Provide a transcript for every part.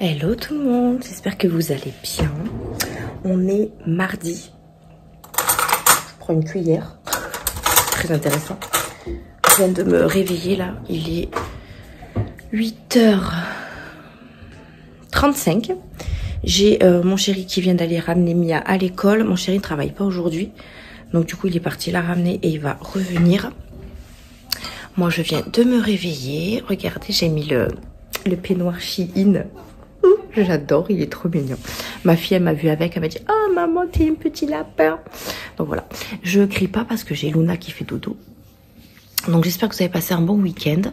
Hello tout le monde, j'espère que vous allez bien. On est mardi. Je prends une cuillère. Très intéressant. Je viens de me réveiller là. Il est 8h35. J'ai mon chéri qui vient d'aller ramener Mia à l'école. Mon chéri ne travaille pas aujourd'hui. Donc du coup il est parti la ramener et il va revenir. Moi je viens de me réveiller. Regardez, j'ai mis le peignoir Shein. J'adore, il est trop mignon. Ma fille, elle m'a vu avec, elle m'a dit « Oh maman, t'es un petit lapin !» Donc voilà, je crie pas parce que j'ai Luna qui fait dodo. Donc j'espère que vous avez passé un bon week-end.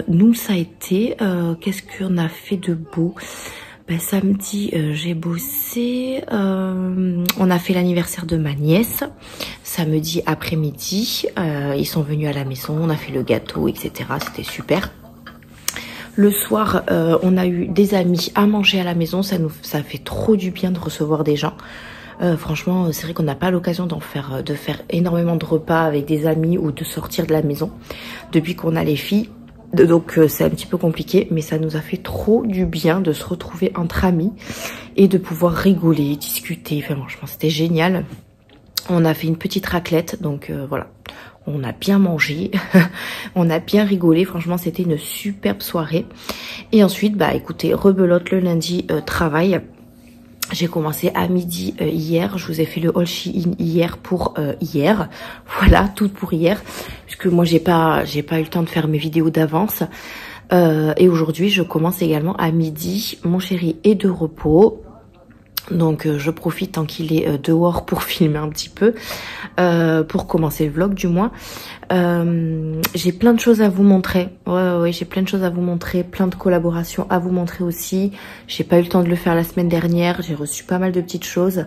Nous, ça a été... Qu'est-ce qu'on a fait de beau? Samedi, j'ai bossé. On a fait l'anniversaire de ma nièce. Samedi après-midi, ils sont venus à la maison, on a fait le gâteau, etc. C'était super. Le soir, on a eu des amis à manger à la maison. Ça fait trop du bien de recevoir des gens. Franchement, c'est vrai qu'on n'a pas l'occasion de faire énormément de repas avec des amis ou de sortir de la maison depuis qu'on a les filles. Donc c'est un petit peu compliqué, mais ça nous a fait trop du bien de se retrouver entre amis et de pouvoir rigoler, discuter. Enfin, franchement, c'était génial. On a fait une petite raclette, donc voilà. On a bien mangé, on a bien rigolé, franchement c'était une superbe soirée. Et ensuite, écoutez, rebelote le lundi, travail. J'ai commencé à midi hier, je vous ai fait le haul Shein hier pour hier. Voilà, tout pour hier, puisque moi j'ai pas eu le temps de faire mes vidéos d'avance. Et aujourd'hui je commence également à midi, mon chéri est de repos. Donc je profite tant qu'il est dehors pour filmer un petit peu, pour commencer le vlog du moins. J'ai plein de choses à vous montrer. Ouais, j'ai plein de choses à vous montrer, plein de collaborations à vous montrer aussi. J'ai pas eu le temps de le faire la semaine dernière, j'ai reçu pas mal de petites choses.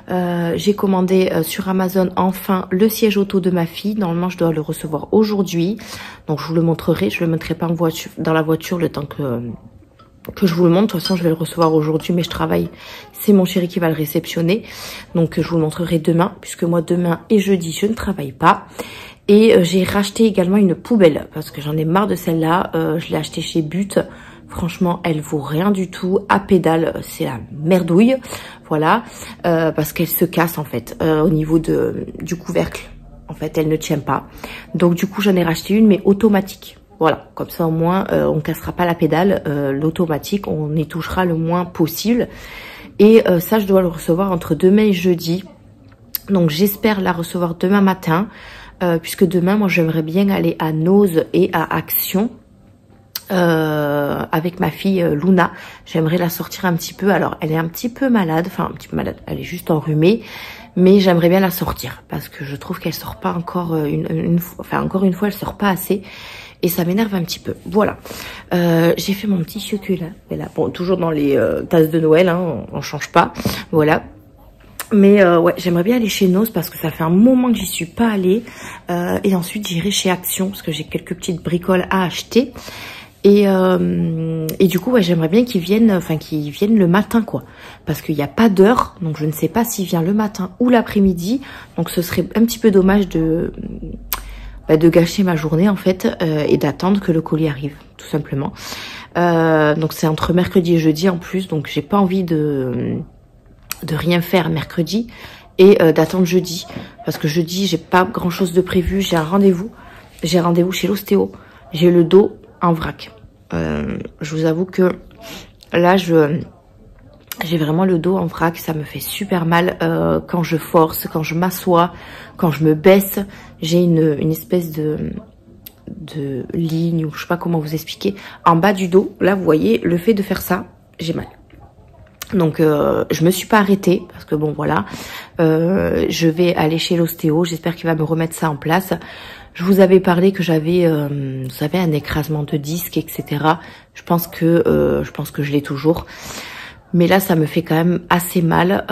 J'ai commandé sur Amazon enfin le siège auto de ma fille. Normalement je dois le recevoir aujourd'hui. Donc je vous le montrerai, je le mettrai pas en voiture, dans la voiture le temps que je vous le montre. De toute façon je vais le recevoir aujourd'hui, mais je travaille, c'est mon chéri qui va le réceptionner, donc je vous le montrerai demain, puisque moi demain et jeudi je ne travaille pas. Et j'ai racheté également une poubelle parce que j'en ai marre de celle-là. Je l'ai achetée chez But, franchement elle vaut rien du tout, à pédale c'est la merdouille, voilà, parce qu'elle se casse en fait au niveau du couvercle, en fait elle ne tient pas. Donc du coup j'en ai racheté une mais automatique. Voilà, comme ça au moins on ne cassera pas la pédale, l'automatique, on y touchera le moins possible. Et ça, je dois le recevoir entre demain et jeudi. Donc j'espère la recevoir demain matin, puisque demain, moi j'aimerais bien aller à Nose et à Action avec ma fille Luna. J'aimerais la sortir un petit peu. Alors elle est un petit peu malade, enfin un petit peu malade, elle est juste enrhumée. Mais j'aimerais bien la sortir parce que je trouve qu'elle sort pas encore encore une fois, elle sort pas assez. Et ça m'énerve un petit peu. Voilà. J'ai fait mon petit chocolat. Voilà. Bon, toujours dans les tasses de Noël, hein, on change pas. Voilà. Mais ouais, j'aimerais bien aller chez Nose parce que ça fait un moment que j'y suis pas allée. Et ensuite, j'irai chez Action parce que j'ai quelques petites bricoles à acheter. Et du coup, ouais, j'aimerais bien qu'ils viennent le matin, quoi. Parce qu'il n'y a pas d'heure. Donc, je ne sais pas s'il vient le matin ou l'après-midi. Donc, ce serait un petit peu dommage de gâcher ma journée en fait et d'attendre que le colis arrive tout simplement. Donc c'est entre mercredi et jeudi en plus, donc j'ai pas envie de rien faire mercredi et d'attendre jeudi parce que jeudi j'ai pas grand chose de prévu. J'ai un rendez-vous chez l'ostéo, j'ai le dos en vrac. Je vous avoue que là j'ai vraiment le dos en vrac, ça me fait super mal quand je force, quand je m'assois, quand je me baisse. J'ai une espèce de ligne, ou je sais pas comment vous expliquer, en bas du dos. Là, vous voyez, le fait de faire ça, j'ai mal. Donc, je me suis pas arrêtée, parce que bon, voilà. Je vais aller chez l'ostéo, j'espère qu'il va me remettre ça en place. Je vous avais parlé que j'avais, vous savez, un écrasement de disque, etc. Je pense que je l'ai toujours. Mais là, ça me fait quand même assez mal.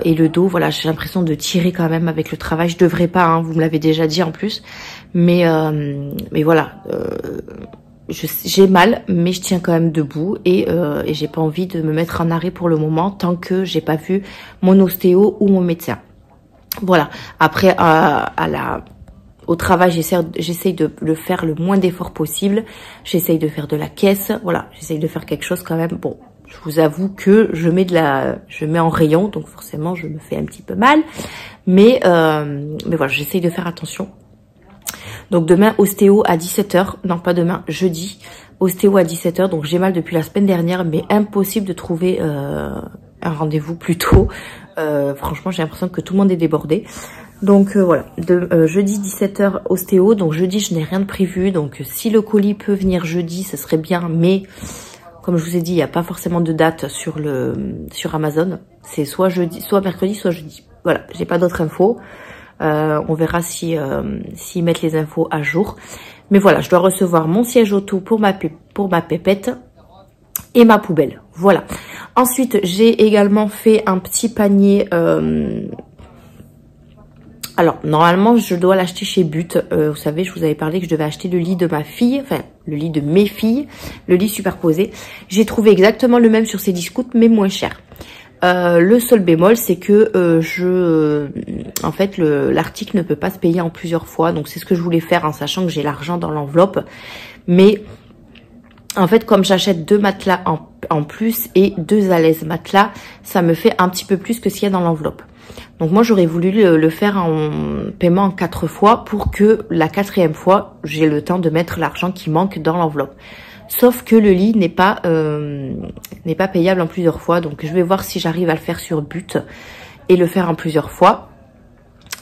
Et le dos, voilà, j'ai l'impression de tirer quand même avec le travail. Je devrais pas, hein, vous me l'avez déjà dit en plus. Mais voilà, j'ai mal, mais je tiens quand même debout. Et j'ai pas envie de me mettre en arrêt pour le moment, tant que j'ai pas vu mon ostéo ou mon médecin. Voilà, après, au travail, j'essaye de le faire le moins d'efforts possible. J'essaye de faire de la caisse. Voilà, j'essaye de faire quelque chose quand même. Bon, je vous avoue que je mets en rayon, donc forcément je me fais un petit peu mal. Mais voilà, j'essaye de faire attention. Donc demain, ostéo à 17 h. Non, pas demain, jeudi. Ostéo à 17 h. Donc j'ai mal depuis la semaine dernière, mais impossible de trouver un rendez-vous plus tôt. Franchement, j'ai l'impression que tout le monde est débordé. Donc voilà, jeudi 17 h ostéo. Donc jeudi, je n'ai rien de prévu. Donc si le colis peut venir jeudi, ce serait bien. Mais comme je vous ai dit, il n'y a pas forcément de date sur Amazon. C'est soit jeudi, soit mercredi, soit jeudi. Voilà, j'ai pas d'autres infos. On verra s'ils mettent les infos à jour. Mais voilà, je dois recevoir mon siège auto pour ma pépette et ma poubelle. Voilà. Ensuite, j'ai également fait un petit panier. Alors, normalement, je dois l'acheter chez But. Vous savez, je vous avais parlé que je devais acheter le lit de ma fille, enfin, le lit de mes filles, le lit superposé. J'ai trouvé exactement le même sur Cdiscount, mais moins cher. Le seul bémol, c'est que en fait, l'article ne peut pas se payer en plusieurs fois. Donc, c'est ce que je voulais faire en sachant que j'ai l'argent dans l'enveloppe. Mais, en fait, comme j'achète 2 matelas en plus et 2 à l'aise matelas, ça me fait un petit peu plus que ce qu'il y a dans l'enveloppe. Donc, moi, j'aurais voulu le faire en paiement en 4 fois pour que la 4e fois, j'ai le temps de mettre l'argent qui manque dans l'enveloppe. Sauf que le lit n'est pas payable en plusieurs fois. Donc, je vais voir si j'arrive à le faire sur But et le faire en plusieurs fois.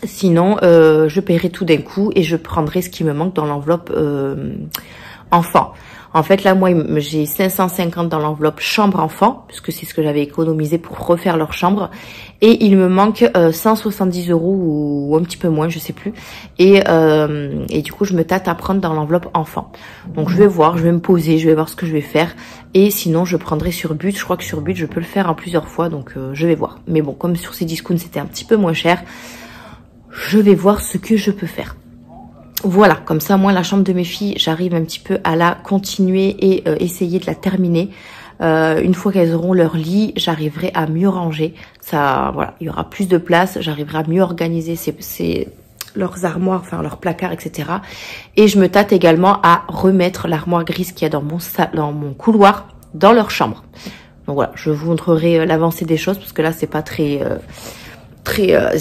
Sinon, je paierai tout d'un coup et je prendrai ce qui me manque dans l'enveloppe enfant. En fait, là, moi, j'ai 550 dans l'enveloppe chambre enfant, puisque c'est ce que j'avais économisé pour refaire leur chambre. Et il me manque 170 € ou un petit peu moins, je sais plus. Et du coup, je me tâte à prendre dans l'enveloppe enfant. Donc, je vais voir, je vais me poser, je vais voir ce que je vais faire. Et sinon, je prendrai sur But. Je crois que sur But, je peux le faire en plusieurs fois, donc je vais voir. Mais bon, comme sur Cdiscount, c'était un petit peu moins cher, je vais voir ce que je peux faire. Voilà, comme ça, moi, la chambre de mes filles, j'arrive un petit peu à la continuer et essayer de la terminer. Une fois qu'elles auront leur lit, j'arriverai à mieux ranger. Ça, voilà, il y aura plus de place, j'arriverai à mieux organiser leurs armoires, enfin leurs placards, etc. Et je me tâte également à remettre l'armoire grise qu'il y a dans mon couloir dans leur chambre. Donc voilà, je vous montrerai l'avancée des choses parce que là, c'est pas très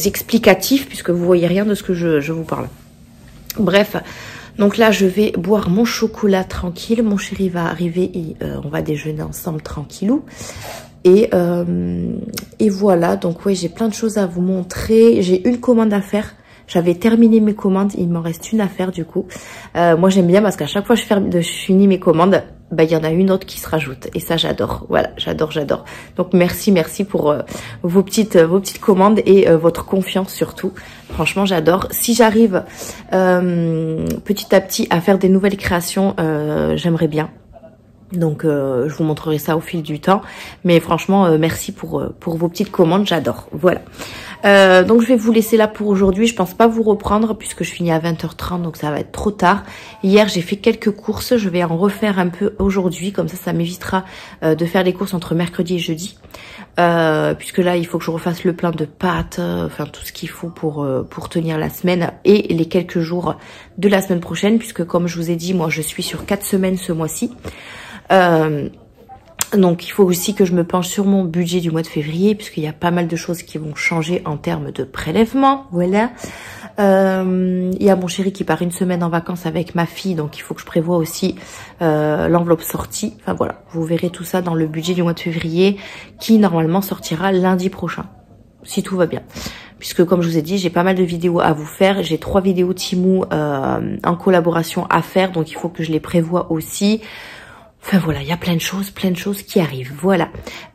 explicatif puisque vous voyez rien de ce que je vous parle. Bref, donc là, je vais boire mon chocolat tranquille. Mon chéri va arriver et on va déjeuner ensemble tranquillou. Et voilà, donc oui, j'ai plein de choses à vous montrer. J'ai une commande à faire. J'avais terminé mes commandes, il m'en reste une à faire du coup. Moi, j'aime bien parce qu'à chaque fois que je finis mes commandes, bah, il y en a une autre qui se rajoute. Et ça, j'adore. Voilà, j'adore. Donc, merci pour vos petites commandes et votre confiance surtout. Franchement, j'adore. Si j'arrive petit à petit à faire des nouvelles créations, j'aimerais bien. Donc, je vous montrerai ça au fil du temps. Mais franchement, merci pour vos petites commandes. J'adore. Voilà. Donc, je vais vous laisser là pour aujourd'hui. Je pense pas vous reprendre puisque je finis à 20 h 30. Donc, ça va être trop tard. Hier, j'ai fait quelques courses. Je vais en refaire un peu aujourd'hui. Comme ça m'évitera de faire les courses entre mercredi et jeudi. Puisque là, il faut que je refasse le plein de pâtes. Enfin, tout ce qu'il faut pour tenir la semaine et les quelques jours de la semaine prochaine. Puisque, comme je vous ai dit, moi, je suis sur 4 semaines ce mois-ci. Donc il faut aussi que je me penche sur mon budget du mois de février puisqu'il y a pas mal de choses qui vont changer en termes de prélèvement. Voilà. Il y a mon chéri qui part une semaine en vacances avec ma fille, donc il faut que je prévoie aussi l'enveloppe sortie. Enfin voilà, vous verrez tout ça dans le budget du mois de février qui normalement sortira lundi prochain, si tout va bien. Puisque comme je vous ai dit, j'ai pas mal de vidéos à vous faire. J'ai 3 vidéos Temu en collaboration à faire, donc il faut que je les prévoie aussi. Enfin voilà, il y a plein de choses qui arrivent, voilà.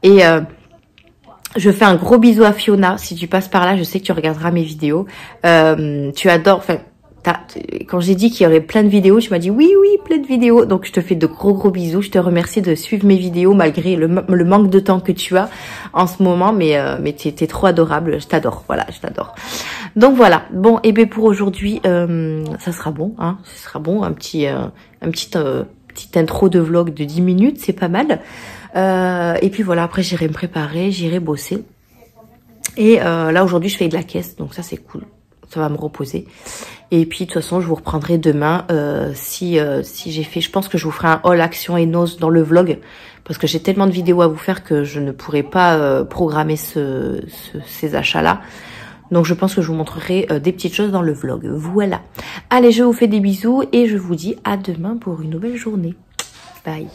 Et je fais un gros bisou à Fiona, si tu passes par là, je sais que tu regarderas mes vidéos. Tu adores, enfin, quand j'ai dit qu'il y aurait plein de vidéos, tu m'as dit oui, plein de vidéos. Donc je te fais de gros bisous, je te remercie de suivre mes vidéos malgré le manque de temps que tu as en ce moment, mais t'es trop adorable, je t'adore, voilà, je t'adore. Donc voilà, bon, et bien pour aujourd'hui, ça sera bon, hein, ce sera bon, petite intro de vlog de 10 minutes, c'est pas mal. Et puis voilà, après j'irai me préparer, j'irai bosser. Et là aujourd'hui je fais de la caisse, donc ça c'est cool. ça va me reposer. Et puis de toute façon je vous reprendrai demain si j'ai fait, je pense que je vous ferai un haul Action et Nose dans le vlog, parce que j'ai tellement de vidéos à vous faire que je ne pourrai pas programmer ces achats là. Donc je pense que je vous montrerai des petites choses dans le vlog. Voilà. Allez, je vous fais des bisous et je vous dis à demain pour une nouvelle journée. Bye.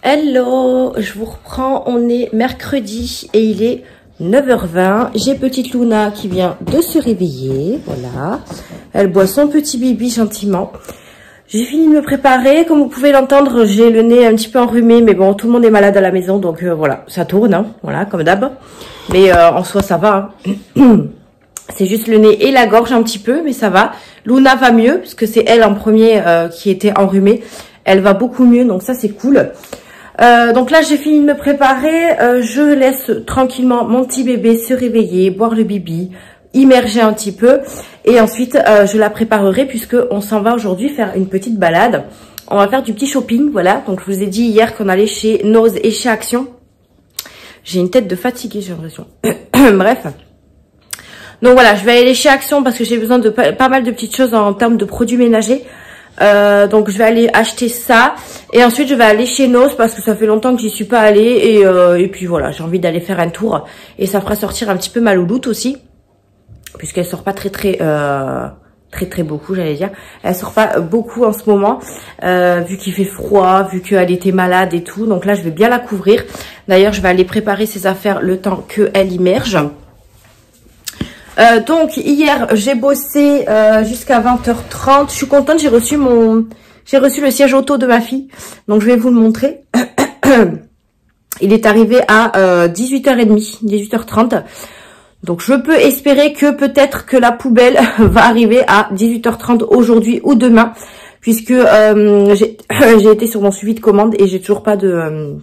Hello, je vous reprends. On est mercredi et il est 9h20. J'ai petite Luna qui vient de se réveiller. Voilà. Elle boit son petit bibi gentiment. J'ai fini de me préparer. Comme vous pouvez l'entendre, j'ai le nez un petit peu enrhumé. Mais bon, tout le monde est malade à la maison. Donc voilà, ça tourne. Hein, voilà, comme d'hab. Mais en soi, ça va. Hein. C'est juste le nez et la gorge un petit peu, mais ça va. Luna va mieux, parce que c'est elle en premier qui était enrhumée. Elle va beaucoup mieux, donc ça c'est cool. Donc là j'ai fini de me préparer. Je laisse tranquillement mon petit bébé se réveiller, boire le bibi, immerger un petit peu. Et ensuite je la préparerai puisque on s'en va aujourd'hui faire une petite balade. On va faire du petit shopping, voilà. Donc je vous ai dit hier qu'on allait chez Nose et chez Action. J'ai une tête de fatiguée, j'ai l'impression. Bref. Donc voilà, je vais aller chez Action parce que j'ai besoin de pas mal de petites choses en termes de produits ménagers. Donc je vais aller acheter ça. Et ensuite je vais aller chez Nose parce que ça fait longtemps que j'y suis pas allée. Et puis voilà, j'ai envie d'aller faire un tour. Et ça fera sortir un petit peu ma louloute aussi. Puisqu'elle sort pas très beaucoup, j'allais dire. Elle sort pas beaucoup en ce moment. Vu qu'il fait froid, vu qu'elle était malade et tout. Donc là je vais bien la couvrir. D'ailleurs je vais aller préparer ses affaires le temps qu'elle immerge. Donc hier j'ai bossé jusqu'à 20h30. Je suis contente, j'ai reçu le siège auto de ma fille. Donc je vais vous le montrer. Il est arrivé à 18h30, 18h30. Donc je peux espérer que peut-être que la poubelle va arriver à 18h30 aujourd'hui ou demain. Puisque j'ai été sur mon suivi de commande et j'ai toujours pas de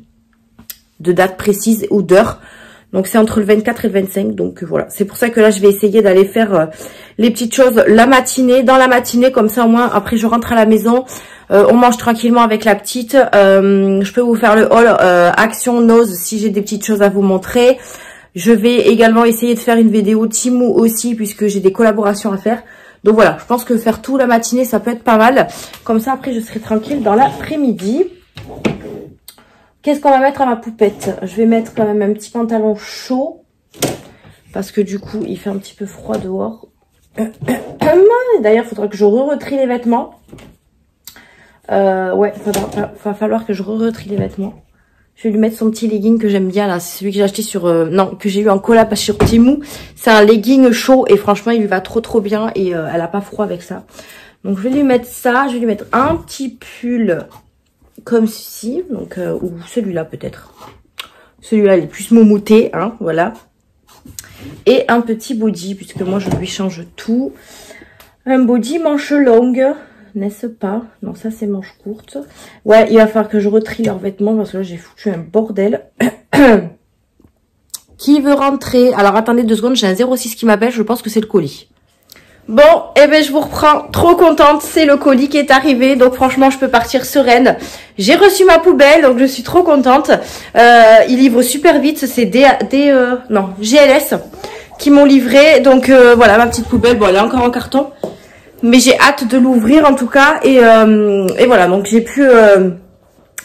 date précise ou d'heure. Donc c'est entre le 24 et le 25, donc voilà. C'est pour ça que là je vais essayer d'aller faire les petites choses la matinée, dans la matinée, comme ça au moins après je rentre à la maison, on mange tranquillement avec la petite. Je peux vous faire le haul Action Nose si j'ai des petites choses à vous montrer. Je vais également essayer de faire une vidéo Temu aussi puisque j'ai des collaborations à faire. Donc voilà, je pense que faire tout la matinée ça peut être pas mal. Comme ça après je serai tranquille dans l'après-midi. Qu'est-ce qu'on va mettre à ma poupette? Je vais mettre quand même un petit pantalon chaud. Parce que du coup, il fait un petit peu froid dehors. D'ailleurs, il faudra que je retrie les vêtements. Ouais, va falloir que je retrie les vêtements. Je vais lui mettre son petit legging que j'aime bien là. C'est celui que j'ai acheté sur... non, que j'ai eu en collab sur Temu. C'est un legging chaud et franchement, il lui va trop bien. Et elle a pas froid avec ça. Donc, je vais lui mettre ça. Je vais lui mettre un petit pull... comme ceci, donc ou celui-là peut-être. Celui-là, il est plus moumouté, hein, voilà. Et un petit body, puisque moi, je lui change tout. Un body manche longue, n'est-ce pas? Non, ça, c'est manche courte. Ouais, il va falloir que je retrie leurs vêtements, parce que là, j'ai foutu un bordel. Qui veut rentrer? Alors, attendez 2 secondes, j'ai un 06 qui m'appelle, je pense que c'est le colis. Bon, eh ben je vous reprends, trop contente, c'est le colis qui est arrivé, donc franchement je peux partir sereine. J'ai reçu ma poubelle, donc je suis trop contente. Ils livrent super vite, c'est GLS qui m'ont livré, donc voilà ma petite poubelle, bon elle est encore en carton, mais j'ai hâte de l'ouvrir en tout cas, et voilà, donc j'ai pu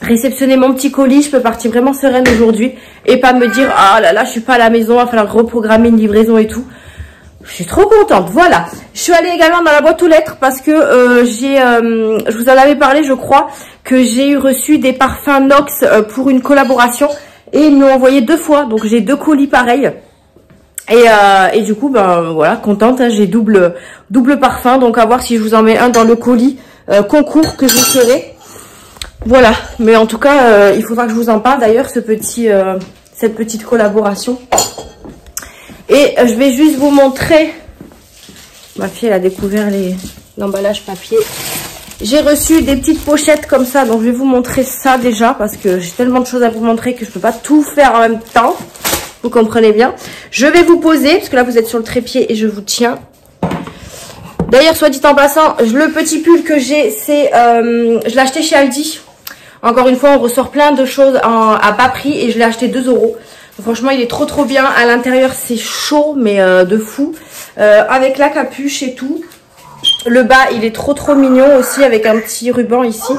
réceptionner mon petit colis, je peux partir vraiment sereine aujourd'hui, et pas me dire, ah là là je suis pas à la maison, il va falloir reprogrammer une livraison et tout. Je suis trop contente, voilà. Je suis allée également dans la boîte aux lettres parce que je vous en avais parlé, je crois, que j'ai reçu des parfums Nox pour une collaboration et ils m'ont envoyé 2 fois, donc j'ai 2 colis pareils. Et du coup, ben voilà, contente, hein, j'ai double parfum, donc à voir si je vous en mets un dans le colis concours que je ferai. Voilà, mais en tout cas, il faudra que je vous en parle d'ailleurs, cette petite collaboration. Et je vais juste vous montrer. Ma fille, elle a découvert l'emballage papier. J'ai reçu des petites pochettes comme ça. Donc, je vais vous montrer ça déjà. Parce que j'ai tellement de choses à vous montrer que je ne peux pas tout faire en même temps. Vous comprenez bien. Je vais vous poser. Parce que là, vous êtes sur le trépied et je vous tiens. D'ailleurs, soit dit en passant, le petit pull que j'ai, c'est... je l'ai acheté chez Aldi. Encore une fois, on ressort plein de choses à bas prix. Et je l'ai acheté 2 €. Franchement, il est trop bien. À l'intérieur, c'est chaud, mais de fou. avec la capuche et tout. Le bas, il est trop mignon aussi avec un petit ruban ici.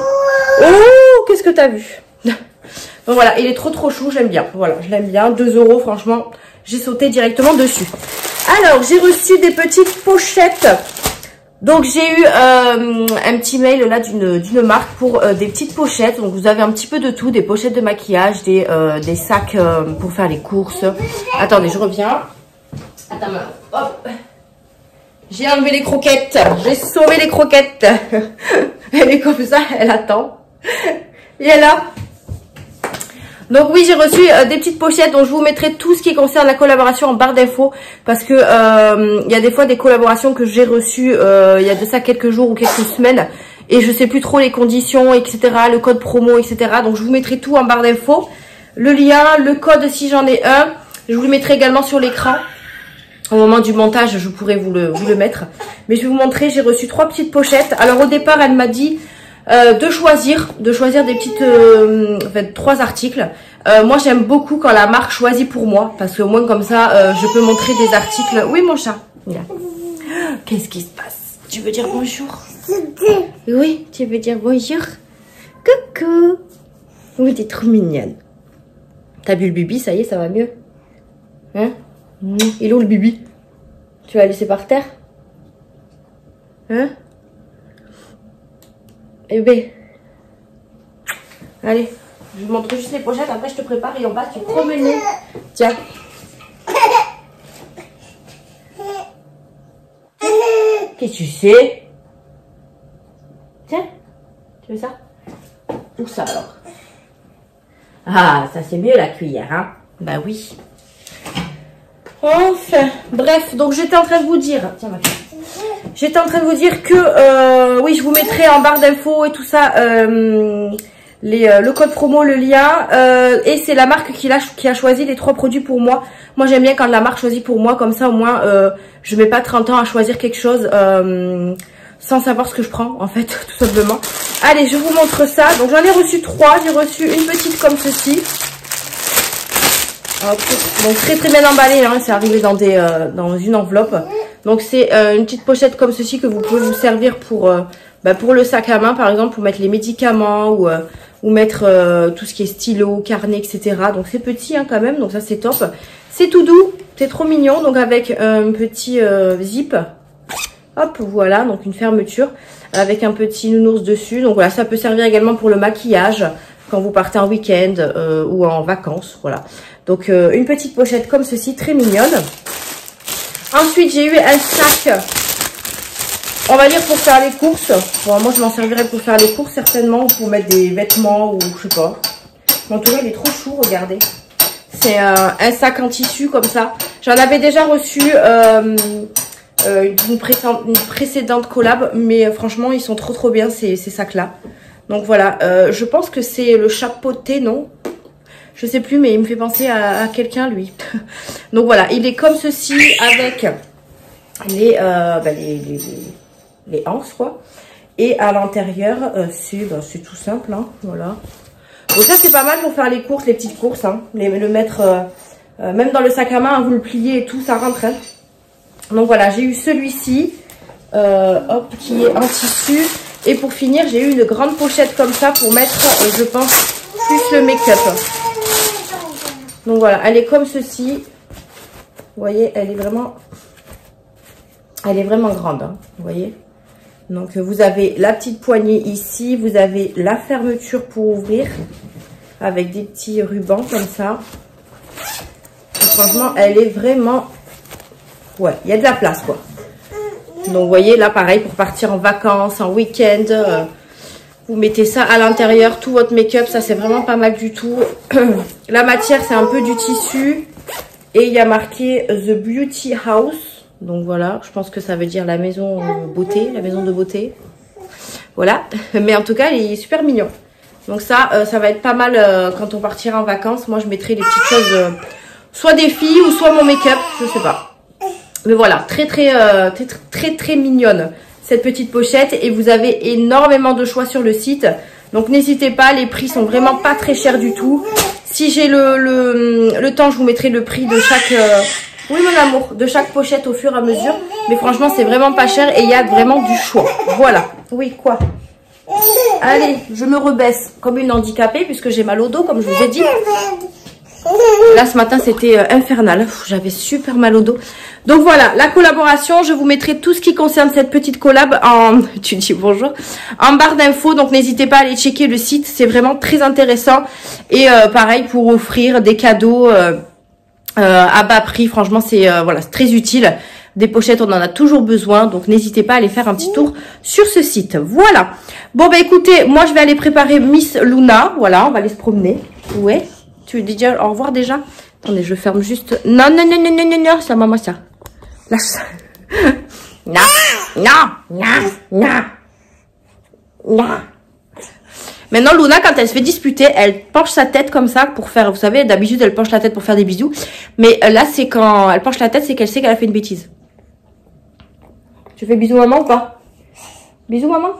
Oh, qu'est-ce que t'as vu? Donc voilà, il est trop chou, j'aime bien. Voilà, je l'aime bien. 2 € franchement, j'ai sauté directement dessus. Alors, j'ai reçu des petites pochettes. Donc j'ai eu un petit mail là d'une marque pour des petites pochettes. Donc vous avez un petit peu de tout, des pochettes de maquillage, des sacs pour faire les courses. Attendez, je reviens. Attends, hop. J'ai enlevé les croquettes. J'ai sauvé les croquettes. Elle est comme ça, elle attend. Et elle a... Donc oui, j'ai reçu des petites pochettes, donc je vous mettrai tout ce qui concerne la collaboration en barre d'infos, parce que y a des fois des collaborations que j'ai reçues il y a de ça quelques jours ou quelques semaines, et je sais plus trop les conditions, etc., le code promo, etc. Donc je vous mettrai tout en barre d'infos, le lien, le code si j'en ai un, je vous le mettrai également sur l'écran. Au moment du montage, je pourrais vous le mettre. Mais je vais vous montrer, j'ai reçu 3 petites pochettes. Alors au départ, elle m'a dit de choisir des petites, 3 articles. Moi, j'aime beaucoup quand la marque choisit pour moi, parce qu'au moins comme ça, je peux montrer des articles. Oui, mon chat. Qu'est-ce qui se passe? Tu veux dire bonjour? Oui, tu veux dire bonjour? Coucou. Oui, t'es trop mignonne. T'as bu le bibi, ça y est, ça va mieux. Hein? Il est où le bibi? Tu vas laisser par terre? Hein? Eh ben. Allez, je vous montre juste les pochettes, après je te prépare et en bas tu te promènes. Tiens. Qu'est-ce que tu sais? Tiens, tu veux ça? Où ça alors? Ah, ça c'est mieux la cuillère, hein? Bah oui. Enfin, bref, donc j'étais en train de vous dire, tiens ma fille. J'étais en train de vous dire que, oui, je vous mettrai en barre d'infos et tout ça, le code promo, le lien, et c'est la marque qui a choisi les 3 produits pour moi. Moi, j'aime bien quand la marque choisit pour moi, comme ça au moins, je mets pas 30 ans à choisir quelque chose sans savoir ce que je prends, en fait, tout simplement. Allez, je vous montre ça. Donc, j'en ai reçu 3. J'ai reçu une petite comme ceci. Donc très bien emballé, hein, c'est arrivé dans une enveloppe. Donc c'est une petite pochette comme ceci que vous pouvez vous servir pour le sac à main par exemple, pour mettre les médicaments ou mettre tout ce qui est stylo, carnet, etc. Donc c'est petit hein, quand même, donc ça c'est top. C'est tout doux, c'est trop mignon, donc avec un petit zip. Hop, voilà, donc une fermeture avec un petit nounours dessus. Donc voilà, ça peut servir également pour le maquillage quand vous partez en week-end ou en vacances, voilà. Donc une petite pochette comme ceci, très mignonne. Ensuite j'ai eu un sac, on va dire pour faire les courses. Bon, moi je m'en servirai pour faire les courses certainement, ou pour mettre des vêtements ou je sais pas. En tout cas il est trop chou, regardez. C'est un sac en tissu comme ça. J'en avais déjà reçu une précédente collab, mais franchement ils sont trop bien ces sacs là. Donc voilà, je pense que c'est le chapeauté, non? Je sais plus, mais il me fait penser à quelqu'un, lui. Donc voilà, il est comme ceci avec les anses, quoi. Et à l'intérieur, c'est tout simple, hein, voilà. Donc ça, c'est pas mal pour faire les courses, les petites courses, hein. Le mettre, même dans le sac à main, hein, vous le pliez et tout, ça rentre, hein. Donc voilà, j'ai eu celui-ci, hop, qui est en tissu. Et pour finir, j'ai eu une grande pochette comme ça pour mettre, je pense, plus le make-up. Donc voilà, elle est comme ceci. Vous voyez, elle est vraiment grande, hein, vous voyez. Donc vous avez la petite poignée ici, vous avez la fermeture pour ouvrir avec des petits rubans comme ça. Et franchement, elle est vraiment... Ouais, il y a de la place, quoi. Donc vous voyez, là pareil, pour partir en vacances, en week-end, vous mettez ça à l'intérieur, tout votre make-up, ça c'est vraiment pas mal du tout. La matière c'est un peu du tissu et il y a marqué The Beauty House. Donc voilà, je pense que ça veut dire la maison beauté, la maison de beauté. Voilà, mais en tout cas il est super mignon. Donc ça va être pas mal quand on partira en vacances. Moi je mettrai les petites choses, soit des filles ou soit mon make-up, je sais pas. Mais voilà, très mignonne cette petite pochette. Et vous avez énormément de choix sur le site. Donc n'hésitez pas, les prix sont vraiment pas très chers du tout. Si j'ai le temps, je vous mettrai le prix de chaque Oui mon amour, de chaque pochette au fur et à mesure. Mais franchement c'est vraiment pas cher et il y a vraiment du choix. Voilà. Oui quoi? Allez, je me rebaisse comme une handicapée puisque j'ai mal au dos comme je vous ai dit. Là ce matin c'était infernal, j'avais super mal au dos. Donc voilà, la collaboration, je vous mettrai tout ce qui concerne cette petite collab en, tu dis bonjour, en barre d'infos. Donc n'hésitez pas à aller checker le site, c'est vraiment très intéressant. Et pareil pour offrir des cadeaux à bas prix, franchement c'est voilà, c'est très utile. Des pochettes, on en a toujours besoin, donc n'hésitez pas à aller faire un petit tour sur ce site. Voilà. Bon bah écoutez, moi je vais aller préparer Miss Luna. Voilà, on va aller se promener. Ouais. Tu dis déjà au revoir déjà? Attendez, je ferme juste. Non, non, non, non, non, non, non, ça, maman, ça. Lâche. Non, non, non, non, non. Maintenant, Luna, quand elle se fait disputer, elle penche sa tête comme ça pour faire, vous savez, d'habitude, elle penche la tête pour faire des bisous. Mais là, c'est quand elle penche la tête, c'est qu'elle sait qu'elle a fait une bêtise. Tu fais bisous maman ou pas? Bisous maman?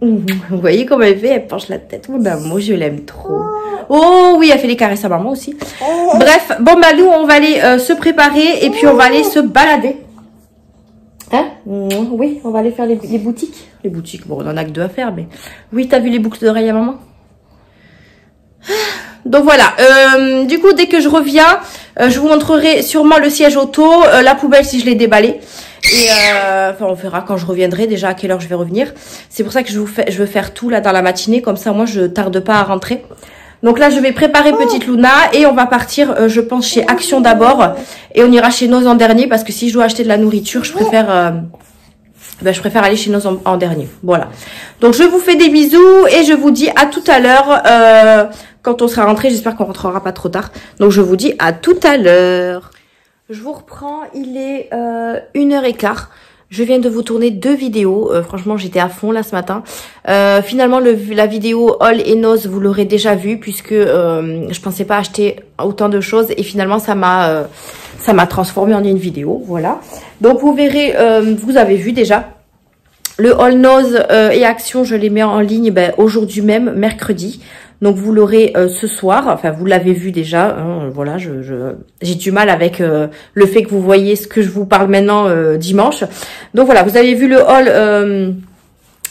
Vous voyez comment elle fait? Elle penche la tête. Oh, ben, moi, je l'aime trop. Oh oui, elle fait les caresses à maman aussi. Bref, bon bah nous on va aller se préparer et puis on va aller se balader. Hein? Oui, on va aller faire les boutiques. Les boutiques, bon on en a que 2 à faire, mais... Oui, t'as vu les boucles d'oreilles à maman? Donc voilà, du coup dès que je reviens, je vous montrerai sûrement le siège auto, la poubelle si je l'ai déballée. Et enfin on verra quand je reviendrai déjà à quelle heure je vais revenir. C'est pour ça que je veux faire tout là dans la matinée, comme ça moi je tarde pas à rentrer. Donc là, je vais préparer petite Luna et on va partir, je pense, chez Action d'abord. Et on ira chez Noz en dernier parce que si je dois acheter de la nourriture, je préfère aller chez Noz en dernier. Voilà. Donc, je vous fais des bisous et je vous dis à tout à l'heure quand on sera rentré. J'espère qu'on rentrera pas trop tard. Donc, je vous dis à tout à l'heure. Je vous reprends, il est 1h15. Je viens de vous tourner 2 vidéos. Franchement, j'étais à fond là ce matin. Finalement, la vidéo Haul et Noz, vous l'aurez déjà vue puisque je pensais pas acheter autant de choses et finalement ça m'a transformé en une vidéo. Voilà. Donc vous verrez, vous avez vu déjà le Haul Noz et Action. Je les mets en ligne aujourd'hui même, mercredi. Donc vous l'aurez ce soir, enfin vous l'avez vu déjà, hein, voilà, j'ai du mal avec le fait que vous voyez ce que je vous parle maintenant dimanche. Donc voilà, vous avez vu le haul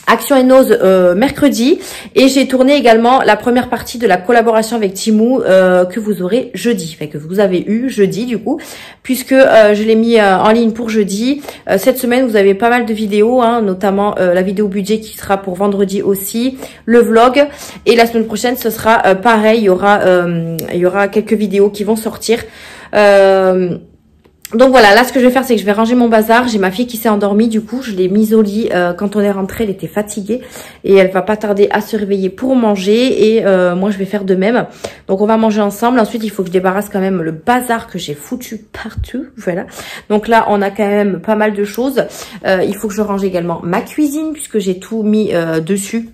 Action et Noz mercredi et j'ai tourné également la première partie de la collaboration avec Temu que vous aurez jeudi, enfin que vous avez eu jeudi du coup, puisque je l'ai mis en ligne pour jeudi. Cette semaine vous avez pas mal de vidéos, hein, notamment la vidéo budget qui sera pour vendredi aussi, le vlog et la semaine prochaine ce sera pareil, il y aura quelques vidéos qui vont sortir. Donc voilà, là ce que je vais faire c'est que je vais ranger mon bazar. J'ai ma fille qui s'est endormie, du coup je l'ai mise au lit quand on est rentré, elle était fatiguée et elle va pas tarder à se réveiller pour manger et moi je vais faire de même. Donc on va manger ensemble, ensuite il faut que je débarrasse quand même le bazar que j'ai foutu partout, voilà. Donc là on a quand même pas mal de choses, il faut que je range également ma cuisine puisque j'ai tout mis dessus.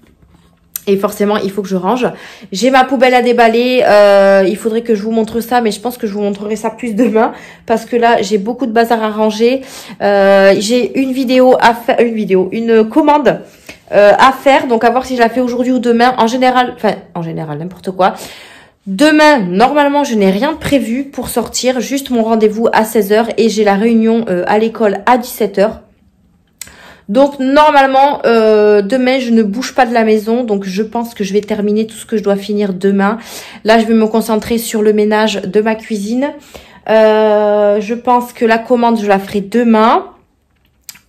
Et forcément, il faut que je range. J'ai ma poubelle à déballer. Il faudrait que je vous montre ça, mais je pense que je vous montrerai ça plus demain. Parce que là, j'ai beaucoup de bazar à ranger. J'ai une vidéo à faire, une commande à faire. Donc, à voir si je la fais aujourd'hui ou demain. En général, n'importe quoi. Demain, normalement, je n'ai rien de prévu pour sortir. Juste mon rendez-vous à 16h et j'ai la réunion à l'école à 17h. Donc normalement demain je ne bouge pas de la maison, donc je pense que je vais terminer tout ce que je dois finir demain. Là je vais me concentrer sur le ménage de ma cuisine. Je pense que la commande je la ferai demain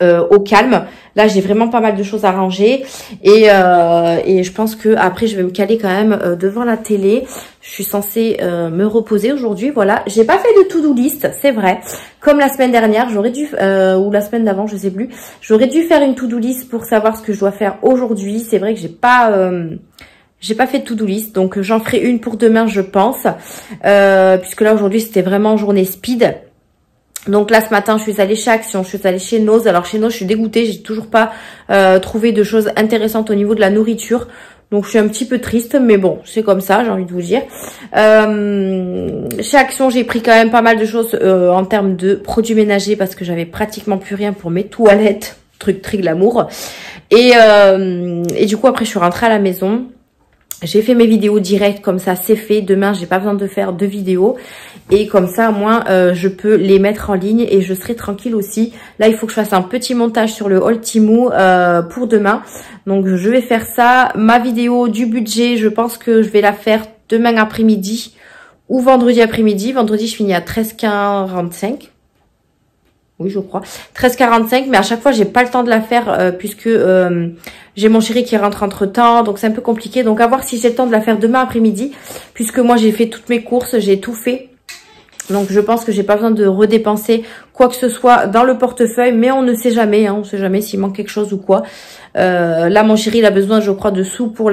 au calme. Là j'ai vraiment pas mal de choses à ranger et je pense que après je vais me caler quand même devant la télé. Je suis censée me reposer aujourd'hui, voilà. J'ai pas fait de to-do list, c'est vrai. Comme la semaine dernière, j'aurais dû, ou la semaine d'avant, je sais plus. J'aurais dû faire une to-do list pour savoir ce que je dois faire aujourd'hui. C'est vrai que j'ai pas fait de to-do list, donc j'en ferai une pour demain, je pense. Puisque là aujourd'hui c'était vraiment journée speed. Donc là ce matin je suis allée chez Action, je suis allée chez Noz. Alors chez Noz je suis dégoûtée, j'ai toujours pas trouvé de choses intéressantes au niveau de la nourriture. Donc je suis un petit peu triste, mais bon, c'est comme ça, j'ai envie de vous dire. Chez Action, j'ai pris quand même pas mal de choses en termes de produits ménagers parce que j'avais pratiquement plus rien pour mes toilettes, truc très glamour. Et du coup, après, je suis rentrée à la maison. J'ai fait mes vidéos directes, comme ça c'est fait. Demain, j'ai pas besoin de faire de vidéos. Et comme ça, au moins, je peux les mettre en ligne et je serai tranquille aussi. Là, il faut que je fasse un petit montage sur le haul Temu pour demain. Donc, je vais faire ça. Ma vidéo du budget, je pense que je vais la faire demain après-midi ou vendredi après-midi. Vendredi, je finis à 13h45. Oui, je crois. 13h45, mais à chaque fois, j'ai pas le temps de la faire puisque j'ai mon chéri qui rentre entre-temps, donc c'est un peu compliqué. Donc, à voir si j'ai le temps de la faire demain après-midi, puisque moi, j'ai fait toutes mes courses, j'ai tout fait. Donc, je pense que j'ai pas besoin de redépenser quoi que ce soit dans le portefeuille, mais on ne sait jamais, hein, on sait jamais s'il manque quelque chose ou quoi. Là, mon chéri, il a besoin, je crois, de sous pour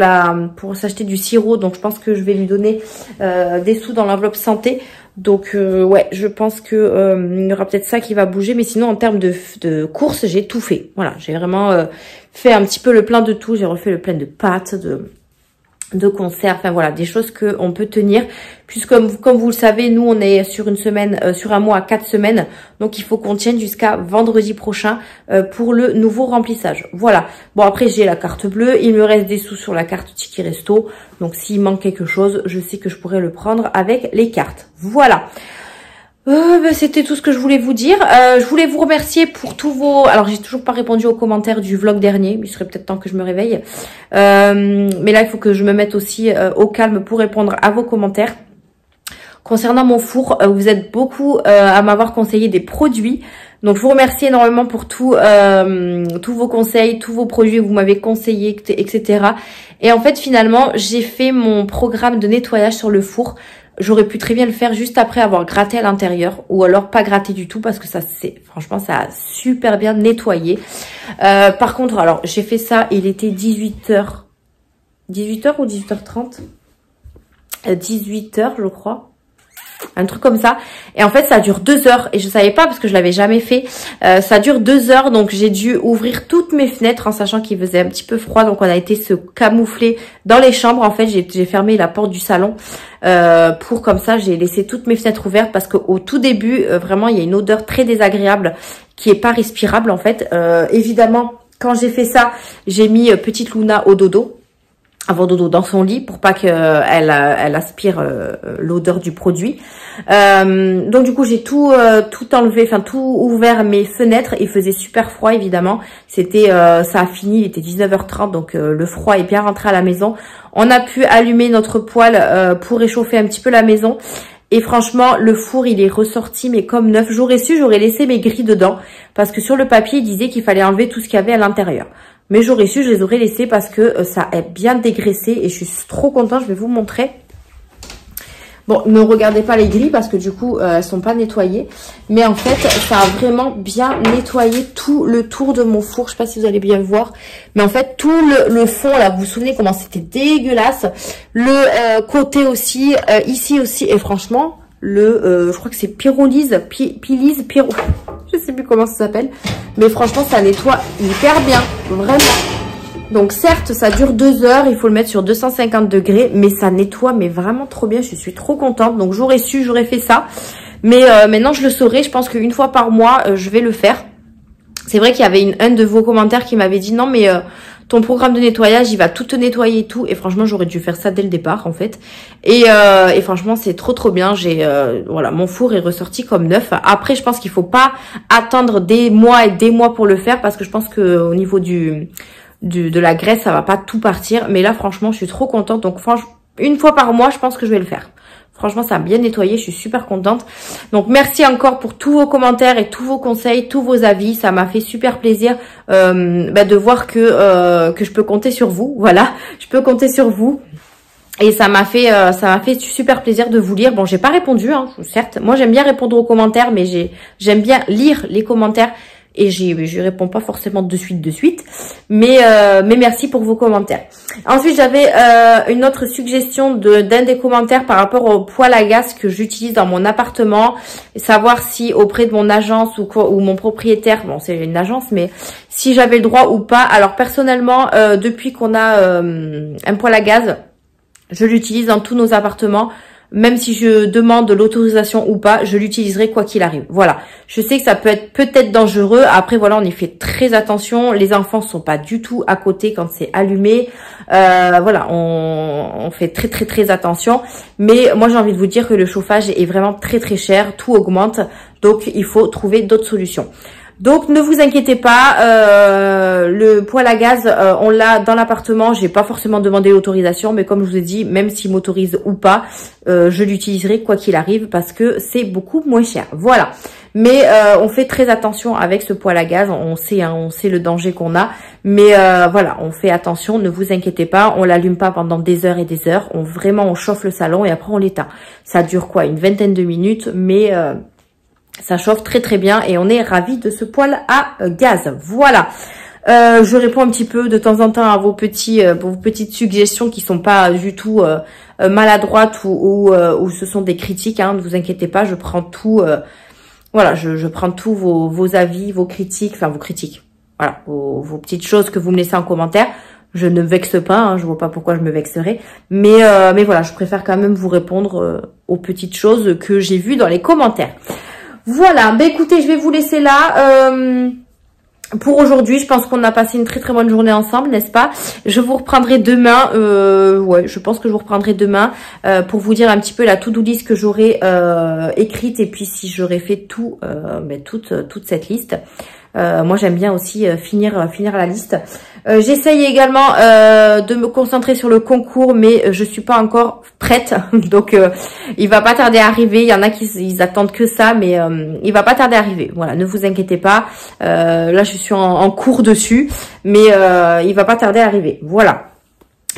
s'acheter du sirop, donc je pense que je vais lui donner des sous dans l'enveloppe santé. Donc, ouais, je pense que il y aura peut-être ça qui va bouger, mais sinon, en termes de courses, j'ai tout fait. Voilà, j'ai vraiment fait un petit peu le plein de tout. J'ai refait le plein de pâtes, de conserve, enfin voilà, des choses que on peut tenir, puisque comme vous le savez, nous on est sur une semaine, sur un mois à 4 semaines, donc il faut qu'on tienne jusqu'à vendredi prochain pour le nouveau remplissage. Voilà. Bon, après j'ai la carte bleue, il me reste des sous sur la carte Ticket Resto, donc s'il manque quelque chose, je sais que je pourrais le prendre avec les cartes. Voilà. C'était tout ce que je voulais vous dire. Je voulais vous remercier pour tous vos... Alors, j'ai toujours pas répondu aux commentaires du vlog dernier. Il serait peut-être temps que je me réveille. Mais là, il faut que je me mette aussi au calme pour répondre à vos commentaires. Concernant mon four, vous êtes beaucoup à m'avoir conseillé des produits. Donc, je vous remercie énormément pour tous vos conseils, tous vos produits que vous m'avez conseillés, etc. Et en fait, finalement, j'ai fait mon programme de nettoyage sur le four. J'aurais pu très bien le faire juste après avoir gratté à l'intérieur ou alors pas gratter du tout parce que ça franchement ça a super bien nettoyé. Par contre, alors j'ai fait ça, il était 18h. 18h ou 18h30 18h je crois. Un truc comme ça. Et en fait, ça dure 2 heures. Et je savais pas parce que je l'avais jamais fait. Ça dure 2 heures. Donc, j'ai dû ouvrir toutes mes fenêtres en sachant qu'il faisait un petit peu froid. Donc, on a été se camoufler dans les chambres. En fait, j'ai fermé la porte du salon. Pour comme ça, j'ai laissé toutes mes fenêtres ouvertes parce qu'au tout début, vraiment, il y a une odeur très désagréable qui est pas respirable en fait. Évidemment, quand j'ai fait ça, j'ai mis petite Luna au dodo. Avant dodo dans son lit pour pas qu'elle aspire l'odeur du produit. Donc du coup j'ai tout enlevé, enfin tout ouvert mes fenêtres. Il faisait super froid évidemment. Ça a fini, il était 19h30 donc le froid est bien rentré à la maison. On a pu allumer notre poêle pour réchauffer un petit peu la maison. Et franchement, le four, il est ressorti, mais comme neuf. J'aurais su, j'aurais laissé mes grilles dedans. Parce que sur le papier, il disait qu'il fallait enlever tout ce qu'il y avait à l'intérieur. Mais j'aurais su, je les aurais laissés parce que ça est bien dégraissé. Et je suis trop contente, je vais vous montrer. Bon, ne regardez pas les grilles parce que du coup, elles sont pas nettoyées. Mais en fait, ça a vraiment bien nettoyé tout le tour de mon four. Je sais pas si vous allez bien voir. Mais en fait, tout le fond, là, vous vous souvenez comment c'était dégueulasse. Le côté aussi, ici aussi. Et franchement, je crois que c'est Pyrolise, je sais plus comment ça s'appelle. Mais franchement, ça nettoie hyper bien. Vraiment. Donc certes, ça dure 2 heures, il faut le mettre sur 250 degrés, mais ça nettoie mais vraiment trop bien, je suis trop contente. Donc j'aurais su, j'aurais fait ça. Mais maintenant je le saurai, je pense qu'une fois par mois, je vais le faire. C'est vrai qu'il y avait un de vos commentaires qui m'avait dit non mais ton programme de nettoyage, il va tout te nettoyer et tout. Et franchement, j'aurais dû faire ça dès le départ en fait. Et franchement, c'est trop bien. Voilà, mon four est ressorti comme neuf. Après, je pense qu'il faut pas attendre des mois et des mois pour le faire parce que je pense que au niveau de la graisse, ça va pas tout partir. Mais là, franchement, je suis trop contente. Donc, franchement, une fois par mois, je pense que je vais le faire. Franchement, ça a bien nettoyé. Je suis super contente. Donc, merci encore pour tous vos commentaires et tous vos conseils, tous vos avis. Ça m'a fait super plaisir de voir que je peux compter sur vous. Voilà, je peux compter sur vous. Et ça m'a fait super plaisir de vous lire. Bon, j'ai pas répondu, hein, certes. Moi, j'aime bien répondre aux commentaires, mais j'aime bien lire les commentaires. Et je réponds pas forcément de suite. Mais merci pour vos commentaires. Ensuite, j'avais une autre suggestion d'un des commentaires par rapport au poêle à gaz que j'utilise dans mon appartement. Et savoir si auprès de mon agence ou mon propriétaire, bon c'est une agence, mais si j'avais le droit ou pas. Alors personnellement, depuis qu'on a un poêle à gaz, je l'utilise dans tous nos appartements. même si je demande l'autorisation ou pas, je l'utiliserai quoi qu'il arrive. Voilà. Je sais que ça peut être peut-être dangereux. Après, voilà, on y fait très attention. Les enfants sont pas du tout à côté quand c'est allumé. Voilà, on fait très attention. Mais moi, j'ai envie de vous dire que le chauffage est vraiment très cher. Tout augmente. Donc, il faut trouver d'autres solutions. Donc ne vous inquiétez pas, le poêle à gaz, on l'a dans l'appartement. J'ai pas forcément demandé l'autorisation, mais comme je vous ai dit, même s'il m'autorise ou pas, je l'utiliserai quoi qu'il arrive parce que c'est beaucoup moins cher. Voilà. Mais on fait très attention avec ce poêle à gaz. On sait le danger qu'on a, mais voilà, on fait attention. Ne vous inquiétez pas, on l'allume pas pendant des heures et des heures. On chauffe le salon et après on l'éteint. Ça dure quoi, une vingtaine de minutes, mais ça chauffe très bien et on est ravis de ce poêle à gaz. Voilà. Je réponds un petit peu de temps en temps à vos petites suggestions qui sont pas du tout maladroites ou ce sont des critiques. Hein, ne vous inquiétez pas, je prends tout. Voilà, je prends tous vos avis, vos critiques, enfin vos critiques. Voilà, vos petites choses que vous me laissez en commentaire. Je ne vexe pas, hein, je vois pas pourquoi je me vexerais. Mais voilà, je préfère quand même vous répondre aux petites choses que j'ai vues dans les commentaires. Voilà, bah écoutez, je vais vous laisser là pour aujourd'hui. Je pense qu'on a passé une très bonne journée ensemble, n'est-ce pas? Je vous reprendrai demain, ouais, je pense que je vous reprendrai demain pour vous dire un petit peu la to-do list que j'aurai écrite et puis si j'aurai fait toute cette liste. Moi, j'aime bien aussi finir la liste. J'essaye également de me concentrer sur le concours, mais je suis pas encore prête. Donc, il va pas tarder à arriver. Il y en a qui ils attendent que ça, mais il va pas tarder à arriver. Voilà, ne vous inquiétez pas. Là, je suis en cours dessus, mais il va pas tarder à arriver. Voilà.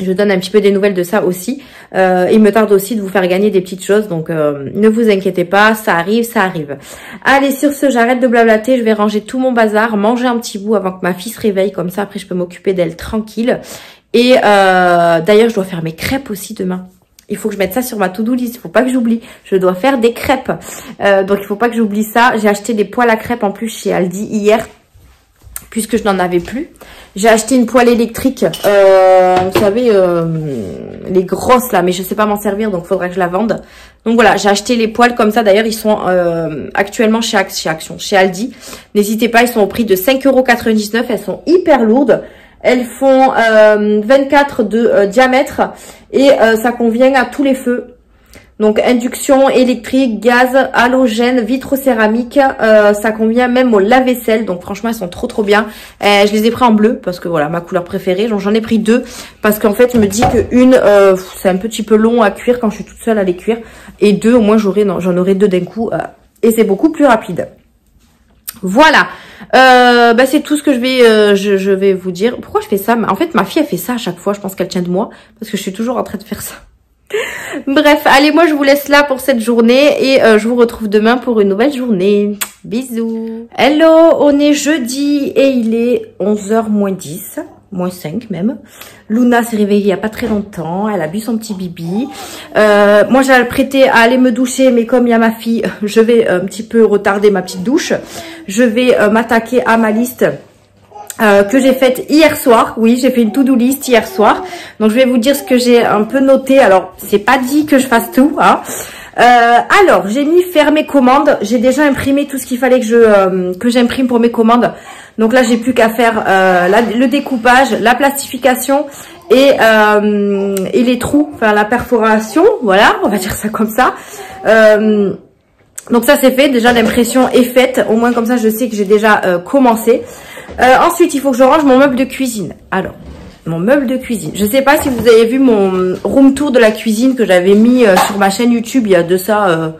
Je donne un petit peu des nouvelles de ça aussi. Il me tarde aussi de vous faire gagner des petites choses. Donc, ne vous inquiétez pas, ça arrive, ça arrive. Allez, sur ce, j'arrête de blablater. Je vais ranger tout mon bazar, manger un petit bout avant que ma fille se réveille. Comme ça, après, je peux m'occuper d'elle tranquille. Et d'ailleurs, je dois faire mes crêpes aussi demain. Il faut que je mette ça sur ma to-do list. Il faut pas que j'oublie. Je dois faire des crêpes. Donc, il faut pas que j'oublie ça. J'ai acheté des poêles à crêpes en plus chez Aldi hier, puisque je n'en avais plus. J'ai acheté une poêle électrique, vous savez, les grosses là, mais je sais pas m'en servir, donc il faudra que je la vende. Donc voilà, j'ai acheté les poêles comme ça. D'ailleurs, ils sont actuellement chez Aldi. N'hésitez pas, ils sont au prix de 5,99 €. Elles sont hyper lourdes. Elles font 24 de diamètre et ça convient à tous les feux. Donc, induction, électrique, gaz, halogène, vitrocéramique, ça convient même au lave-vaisselle. Donc, franchement, elles sont trop bien. Je les ai pris en bleu parce que, voilà, ma couleur préférée. Donc, j'en ai pris deux parce qu'en fait, je me dis que une, c'est un petit peu long à cuire quand je suis toute seule à les cuire. Et deux, au moins, j'en aurai deux d'un coup. Et c'est beaucoup plus rapide. Voilà. Bah, c'est tout ce que je vais vous dire. Pourquoi je fais ça? En fait, ma fille, elle fait ça à chaque fois. Je pense qu'elle tient de moi parce que je suis toujours en train de faire ça. Bref, allez, moi je vous laisse là pour cette journée et je vous retrouve demain pour une nouvelle journée. Bisous. Hello, on est jeudi et il est 11h moins 10, moins 5 même. Luna s'est réveillée il n'y a pas très longtemps, elle a bu son petit bibi. Moi j'allais prêter à aller me doucher, mais comme il y a ma fille, je vais un petit peu retarder ma petite douche. Je vais m'attaquer à ma liste que j'ai faite hier soir. Oui, j'ai fait une to-do list hier soir. Donc, je vais vous dire ce que j'ai un peu noté. Alors, c'est pas dit que je fasse tout, hein. Alors, j'ai mis faire mes commandes. J'ai déjà imprimé tout ce qu'il fallait que j'imprime pour mes commandes. Donc là, j'ai plus qu'à faire le découpage, la plastification et les trous, enfin la perforation. Voilà, on va dire ça comme ça. Donc ça, c'est fait. Déjà, l'impression est faite. Au moins, comme ça, je sais que j'ai déjà commencé. Ensuite, il faut que je range mon meuble de cuisine. Alors, mon meuble de cuisine. Je sais pas si vous avez vu mon room tour de la cuisine que j'avais mis sur ma chaîne YouTube. Il y a de ça,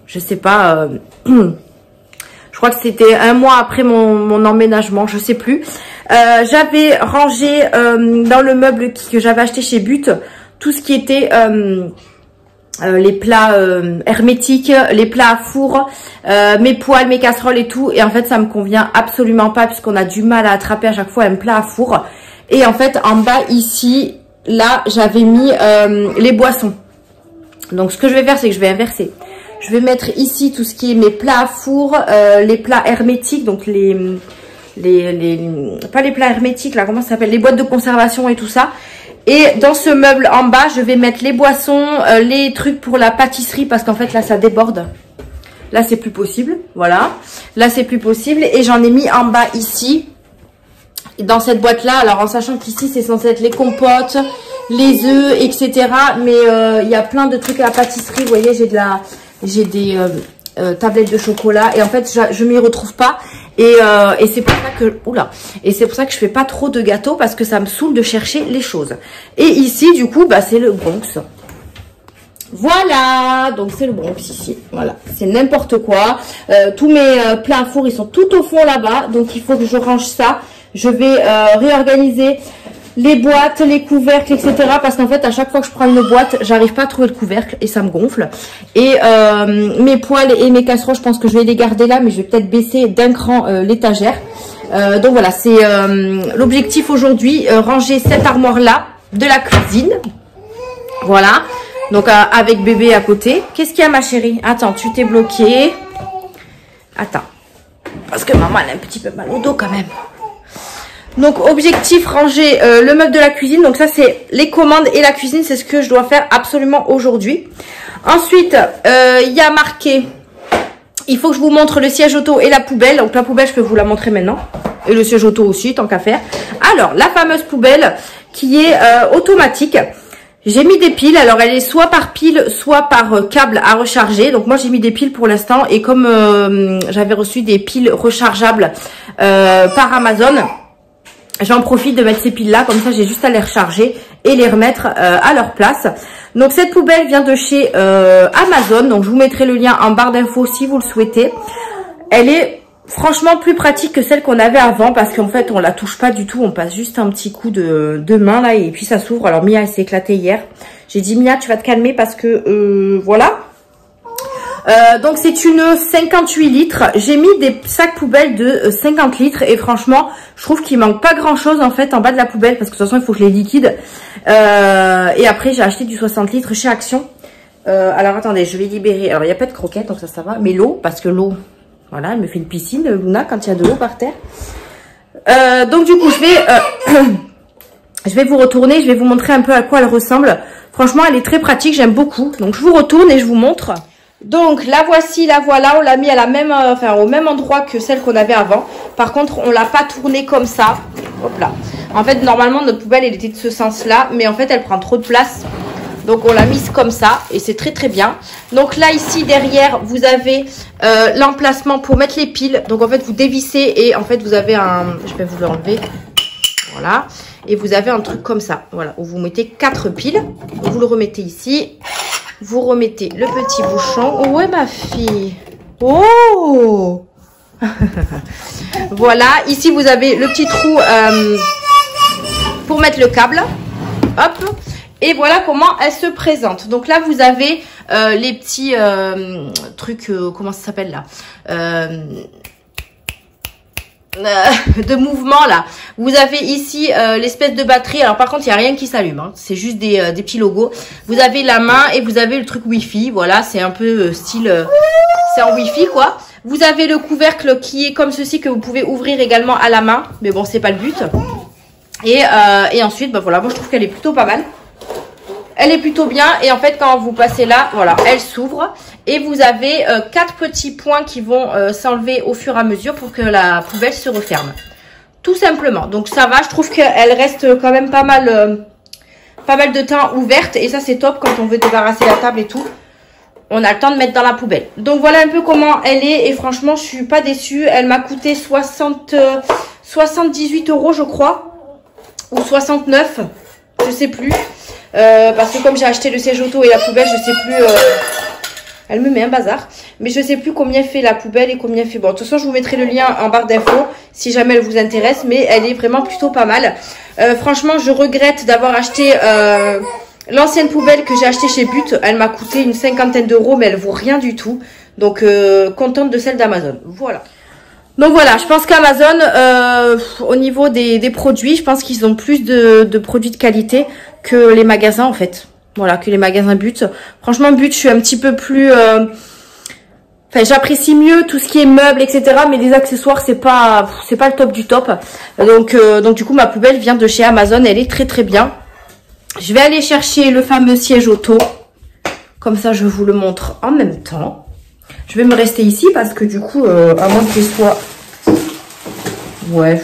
je sais pas, je crois que c'était un mois après mon emménagement, je sais plus. J'avais rangé dans le meuble que j'avais acheté chez But tout ce qui était les plats hermétiques, les plats à four, mes poêles, mes casseroles et tout. Et en fait, ça me convient absolument pas puisqu'on a du mal à attraper à chaque fois un plat à four. Et en fait, en bas ici, là, j'avais mis les boissons. Donc, ce que je vais faire, c'est que je vais inverser. Je vais mettre ici tout ce qui est mes plats à four, les plats hermétiques, donc pas les plats hermétiques, là, comment ça s'appelle, les boîtes de conservation et tout ça. Et dans ce meuble en bas, je vais mettre les boissons, les trucs pour la pâtisserie parce qu'en fait là ça déborde. Là c'est plus possible, voilà. Là c'est plus possible et j'en ai mis en bas ici. Dans cette boîte là, alors en sachant qu'ici c'est censé être les compotes, les œufs, etc. Mais il y a plein de trucs à la pâtisserie. Vous voyez, j'ai des tablettes de chocolat et en fait je m'y retrouve pas. Et c'est pour ça que c'est pour ça que je fais pas trop de gâteaux parce que ça me saoule de chercher les choses. Et ici du coup bah c'est le Bronx. Voilà, donc c'est le Bronx ici. Voilà, c'est n'importe quoi. Tous mes plats à four ils sont tout au fond là-bas, donc il faut que je range ça. Je vais réorganiser les boîtes, les couvercles, etc. Parce qu'en fait, à chaque fois que je prends une boîte, j'arrive pas à trouver le couvercle et ça me gonfle. Et mes poêles et mes casseroles, je pense que je vais les garder là, mais je vais peut-être baisser d'un cran l'étagère. Donc voilà, c'est l'objectif aujourd'hui, ranger cette armoire-là de la cuisine. Voilà, donc avec bébé à côté. Qu'est-ce qu'il y a ma chérie? Attends, tu t'es bloquée. Attends, parce que maman elle a un petit peu mal au dos quand même. Donc objectif ranger le meuble de la cuisine. Donc ça c'est les commandes et la cuisine, c'est ce que je dois faire absolument aujourd'hui. Ensuite il y a marqué, il faut que je vous montre le siège auto et la poubelle. Donc la poubelle je peux vous la montrer maintenant. Et le siège auto aussi tant qu'à faire. Alors la fameuse poubelle qui est automatique. J'ai mis des piles, alors elle est soit par pile, soit par câble à recharger. Donc moi j'ai mis des piles pour l'instant. Et comme j'avais reçu des piles rechargeables par Amazon, j'en profite de mettre ces piles là, comme ça j'ai juste à les recharger et les remettre à leur place. Donc cette poubelle vient de chez Amazon, donc je vous mettrai le lien en barre d'infos si vous le souhaitez. Elle est franchement plus pratique que celle qu'on avait avant parce qu'en fait on la touche pas du tout, on passe juste un petit coup de main là et puis ça s'ouvre. Alors Mia elle s'est éclatée hier, j'ai dit Mia tu vas te calmer parce que voilà. Donc c'est une 58 litres. J'ai mis des sacs poubelles de 50 litres et franchement je trouve qu'il manque pas grand chose en fait en bas de la poubelle parce que de toute façon il faut que je les liquide. Et après j'ai acheté du 60 litres chez Action. Alors attendez, je vais libérer. Alors il n'y a pas de croquettes donc ça va, mais l'eau, parce que l'eau, voilà, elle me fait une piscine Luna quand il y a de l'eau par terre. Donc du coup je vais vous retourner, je vais vous montrer un peu à quoi elle ressemble. Franchement elle est très pratique, j'aime beaucoup. Donc je vous retourne et je vous montre. Donc la voici, la voilà, on l'a mis à la même, au même endroit que celle qu'on avait avant. Par contre, on l'a pas tournée comme ça. Hop là. En fait, normalement notre poubelle elle était de ce sens-là, mais en fait elle prend trop de place. Donc on l'a mise comme ça et c'est très très bien. Donc là ici derrière vous avez l'emplacement pour mettre les piles. Donc en fait vous dévissez et en fait vous avez un, je vais vous l'enlever. Voilà. Et vous avez un truc comme ça. Voilà, où vous mettez 4 piles. Vous le remettez ici. Vous remettez le petit bouchon. Ouais ma fille. Oh. Voilà. Ici vous avez le petit trou pour mettre le câble. Hop. Et voilà comment elle se présente. Donc là vous avez les petits trucs, comment ça s'appelle là, de mouvement là. Vous avez ici l'espèce de batterie. Alors par contre il n'y a rien qui s'allume, hein. C'est juste des petits logos. Vous avez la main et vous avez le truc wifi. Voilà, c'est un peu style, c'est en wifi quoi. Vous avez le couvercle qui est comme ceci que vous pouvez ouvrir également à la main. Mais bon c'est pas le but. Et ensuite bah voilà, moi je trouve qu'elle est plutôt pas mal. Elle est plutôt bien et en fait quand vous passez là, voilà, elle s'ouvre et vous avez 4 petits points qui vont s'enlever au fur et à mesure pour que la poubelle se referme. Tout simplement. Donc ça va, je trouve qu'elle reste quand même pas mal de temps ouverte et ça c'est top quand on veut débarrasser la table et tout. On a le temps de mettre dans la poubelle. Donc voilà un peu comment elle est et franchement je suis pas déçue. Elle m'a coûté 78 € je crois ou 69, je sais plus. Parce que comme j'ai acheté le siège auto et la poubelle, je sais plus, elle me met un bazar, mais je sais plus combien fait la poubelle et combien fait, bon de toute façon je vous mettrai le lien en barre d'infos si jamais elle vous intéresse, mais elle est vraiment plutôt pas mal. Franchement je regrette d'avoir acheté l'ancienne poubelle que j'ai achetée chez But. Elle m'a coûté une 50aine d'euros mais elle vaut rien du tout, donc contente de celle d'Amazon. Voilà. Donc voilà, je pense qu'Amazon, au niveau des produits, je pense qu'ils ont plus de produits de qualité que les magasins en fait. Voilà, que les magasins But. Franchement, But, je suis un petit peu plus... Enfin, j'apprécie mieux tout ce qui est meubles, etc. Mais les accessoires, c'est pas le top du top. Donc du coup, ma poubelle vient de chez Amazon. Elle est très très bien. Je vais aller chercher le fameux siège auto. Comme ça, je vous le montre en même temps. Je vais me rester ici parce que du coup, à moins qu'il soit... Ouais,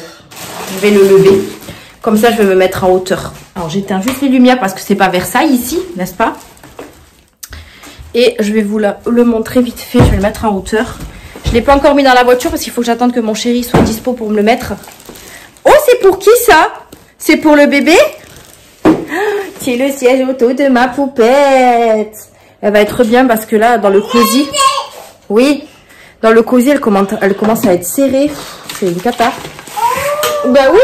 je vais le lever. Comme ça, je vais me mettre en hauteur. Alors, j'éteins juste les lumières parce que c'est pas Versailles ici, n'est-ce pas? Et je vais vous le montrer vite fait. Je vais le mettre en hauteur. Je ne l'ai pas encore mis dans la voiture parce qu'il faut que j'attende que mon chéri soit dispo pour me le mettre. Oh, c'est pour qui ça? C'est pour le bébé? C'est le siège auto de ma poupette. Elle va être bien parce que là, dans le cosy... Oui, dans le cosy, elle commence à être serrée. C'est une cata. Ben oui,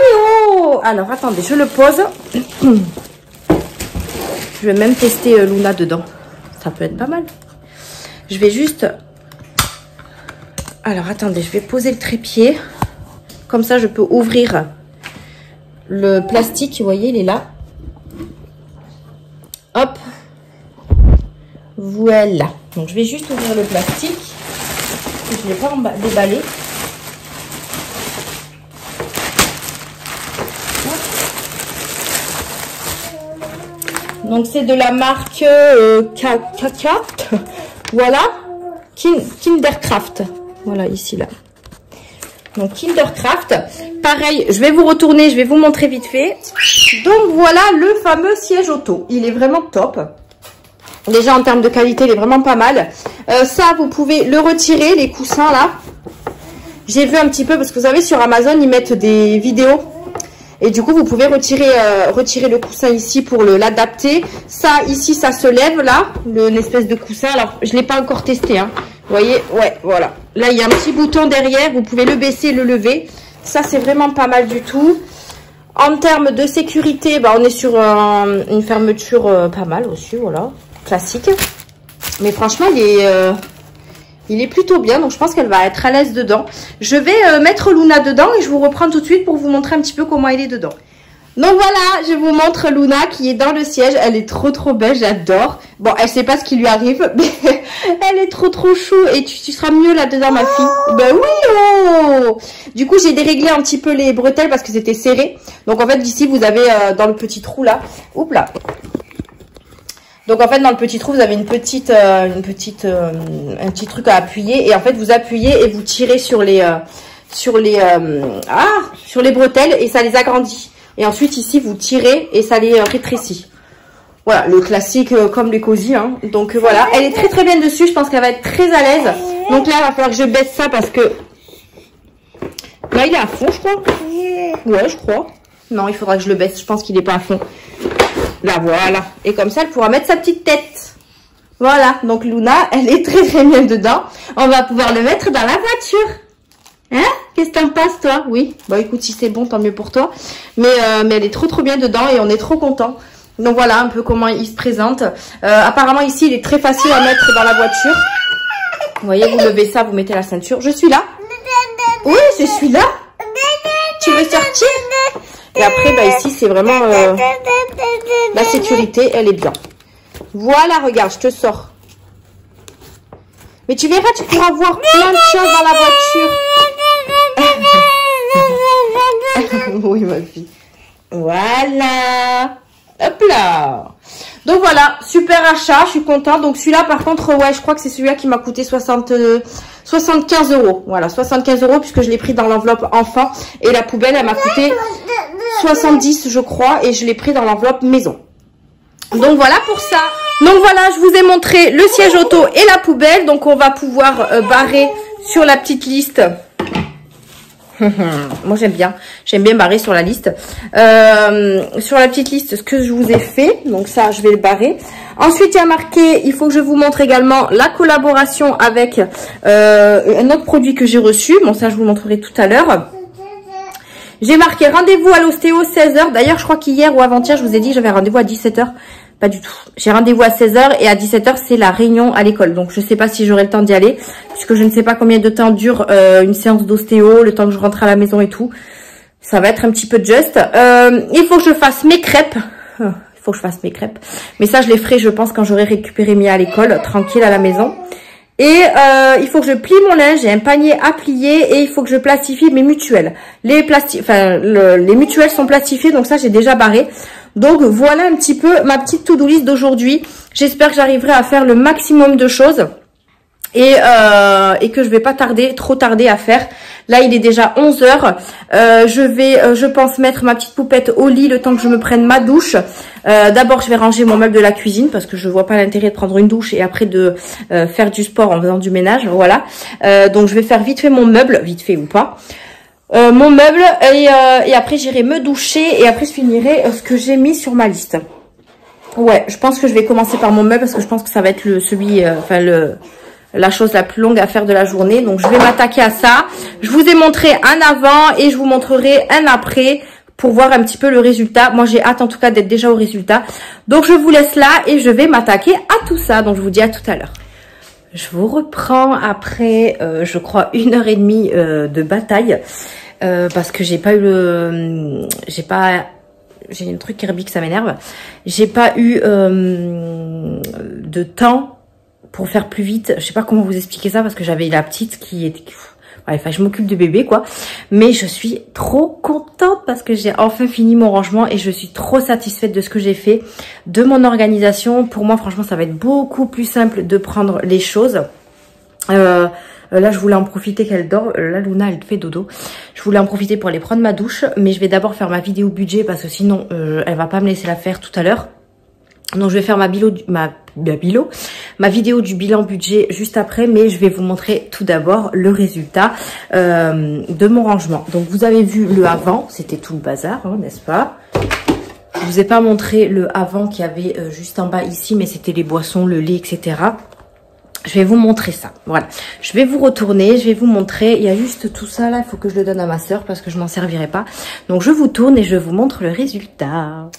oh. Alors, attendez, je le pose. Je vais même tester Luna dedans. Ça peut être pas mal. Je vais juste... Alors, attendez, je vais poser le trépied. Comme ça, je peux ouvrir le plastique. Vous voyez, il est là. Hop. Voilà. Donc, je vais juste ouvrir le plastique. Je ne l'ai pas déballé. Donc, c'est de la marque Kaka. Voilà. Kindercraft. Voilà, ici, là. Donc, Kindercraft. Pareil, je vais vous retourner, je vais vous montrer vite fait. Donc, voilà le fameux siège auto. Il est vraiment top. Déjà, en termes de qualité, il est vraiment pas mal. Ça, vous pouvez le retirer, les coussins, là. J'ai vu un petit peu, parce que vous savez, sur Amazon, ils mettent des vidéos. Et du coup, vous pouvez retirer le coussin ici pour l'adapter. Ça, ici, ça se lève, là. Une espèce de coussin. Alors, je ne l'ai pas encore testé, hein. Vous voyez, ouais, voilà. Là, il y a un petit bouton derrière. Vous pouvez le baisser, le lever. Ça, c'est vraiment pas mal du tout. En termes de sécurité, bah, on est sur une fermeture pas mal aussi, voilà. Classique. Mais franchement, il est plutôt bien. Donc, je pense qu'elle va être à l'aise dedans. Je vais mettre Luna dedans et je vous reprends tout de suite pour vous montrer un petit peu comment elle est dedans. Donc voilà, je vous montre Luna qui est dans le siège. Elle est trop belle, j'adore. Bon, elle sait pas ce qui lui arrive, mais elle est trop chou. Et tu seras mieux là-dedans, ma fille. Ben oui, oh. Du coup, j'ai déréglé un petit peu les bretelles parce que c'était serré. Donc en fait, ici, vous avez dans le petit trou là. Oups là. Donc en fait, dans le petit trou, vous avez un petit truc à appuyer. Et en fait, vous appuyez et vous tirez sur les bretelles et ça les agrandit. Et ensuite, ici, vous tirez et ça les rétrécit. Voilà, le classique comme les cosy. Hein. Donc voilà, elle est très bien dessus. Je pense qu'elle va être très à l'aise. Donc là, il va falloir que je baisse ça parce que... Là, il est à fond, je crois. Ouais, je crois. Non, il faudra que je le baisse. Je pense qu'il n'est pas à fond. Là, voilà. Et comme ça, elle pourra mettre sa petite tête. Voilà. Donc, Luna, elle est très bien dedans. On va pouvoir le mettre dans la voiture. Hein? Qu'est-ce que t'en penses, toi? Oui. Bon, écoute, si c'est bon, tant mieux pour toi. Mais elle est trop bien dedans et on est trop contents. Donc, voilà un peu comment il se présente. Apparemment, ici, il est très facile à mettre dans la voiture. Vous voyez, vous levez ça, vous mettez la ceinture. Je suis là. Oui, je suis là. Tu veux sortir? Et après, bah, ici, c'est vraiment la sécurité, elle est bien. Voilà, regarde, je te sors. Mais tu verras, tu pourras voir plein de choses dans la voiture. Oui, ma fille. Voilà. Hop là. Donc voilà, super achat, je suis contente. Donc celui-là, par contre, ouais, je crois que c'est celui-là qui m'a coûté 75 €. Voilà, 75 € puisque je l'ai pris dans l'enveloppe enfant. Et la poubelle, elle m'a coûté 70, je crois. Et je l'ai pris dans l'enveloppe maison. Donc voilà pour ça. Donc voilà, je vous ai montré le siège auto et la poubelle. Donc on va pouvoir barrer sur la petite liste. Moi j'aime bien barrer sur la liste. Sur la petite liste ce que je vous ai fait. Donc ça je vais le barrer. Ensuite il y a marqué, il faut que je vous montre également la collaboration avec un autre produit que j'ai reçu. Bon ça je vous le montrerai tout à l'heure. J'ai marqué rendez-vous à l'ostéo 16 h. D'ailleurs je crois qu'hier ou avant-hier je vous ai dit que j'avais rendez-vous à 17 h. Pas du tout. J'ai rendez-vous à 16 h et à 17 h c'est la réunion à l'école. Donc je sais pas si j'aurai le temps d'y aller puisque je ne sais pas combien de temps dure une séance d'ostéo, le temps que je rentre à la maison et tout. Ça va être un petit peu juste. Il faut que je fasse mes crêpes. Il faut que je fasse mes crêpes. Mais ça je les ferai je pense quand j'aurai récupéré Mia à l'école, tranquille à la maison. Et il faut que je plie mon linge, j'ai un panier à plier et il faut que je plastifie mes mutuelles. Les mutuelles sont plastifiées donc ça j'ai déjà barré. Donc voilà un petit peu ma petite to-do list d'aujourd'hui. J'espère que j'arriverai à faire le maximum de choses. Et que je vais pas trop tarder à faire. Là, il est déjà 11 h. Je vais, je pense, mettre ma petite poupette au lit le temps que je me prenne ma douche. D'abord, je vais ranger mon meuble de la cuisine parce que je vois pas l'intérêt de prendre une douche et après de faire du sport en faisant du ménage. Voilà. Donc, je vais faire vite fait mon meuble, vite fait ou pas. Mon meuble et après, j'irai me doucher et après, je finirai ce que j'ai mis sur ma liste. Ouais, je pense que je vais commencer par mon meuble parce que je pense que ça va être la chose la plus longue à faire de la journée. Donc, je vais m'attaquer à ça. Je vous ai montré un avant et je vous montrerai un après pour voir un petit peu le résultat. Moi, j'ai hâte en tout cas d'être déjà au résultat. Donc, je vous laisse là et je vais m'attaquer à tout ça. Donc, je vous dis à tout à l'heure. Je vous reprends après, je crois, 1h30 de bataille. Parce que j'ai pas eu j'ai un truc Kirby que ça m'énerve. J'ai pas eu de temps pour faire plus vite. Je sais pas comment vous expliquer ça parce que j'avais la petite qui était... Ouais, enfin, je m'occupe de bébé, quoi. Mais je suis trop contente parce que j'ai enfin fini mon rangement et je suis trop satisfaite de ce que j'ai fait, de mon organisation. Pour moi, franchement, ça va être beaucoup plus simple de prendre les choses. Là, je voulais en profiter qu'elle dort. Là, Luna, elle fait dodo. Je voulais en profiter pour aller prendre ma douche. Mais je vais d'abord faire ma vidéo budget parce que sinon, elle va pas me laisser la faire tout à l'heure. Donc, je vais faire ma vidéo du bilan budget juste après. Mais je vais vous montrer tout d'abord le résultat de mon rangement. Donc, vous avez vu le avant. C'était tout le bazar, hein, n'est-ce pas? Je vous ai pas montré le avant qu'il y avait juste en bas ici. Mais c'était les boissons, le lait, etc. Je vais vous montrer ça. Voilà. Je vais vous retourner. Je vais vous montrer. Il y a juste tout ça là. Il faut que je le donne à ma soeur parce que je m'en servirai pas. Donc, je vous tourne et je vous montre le résultat.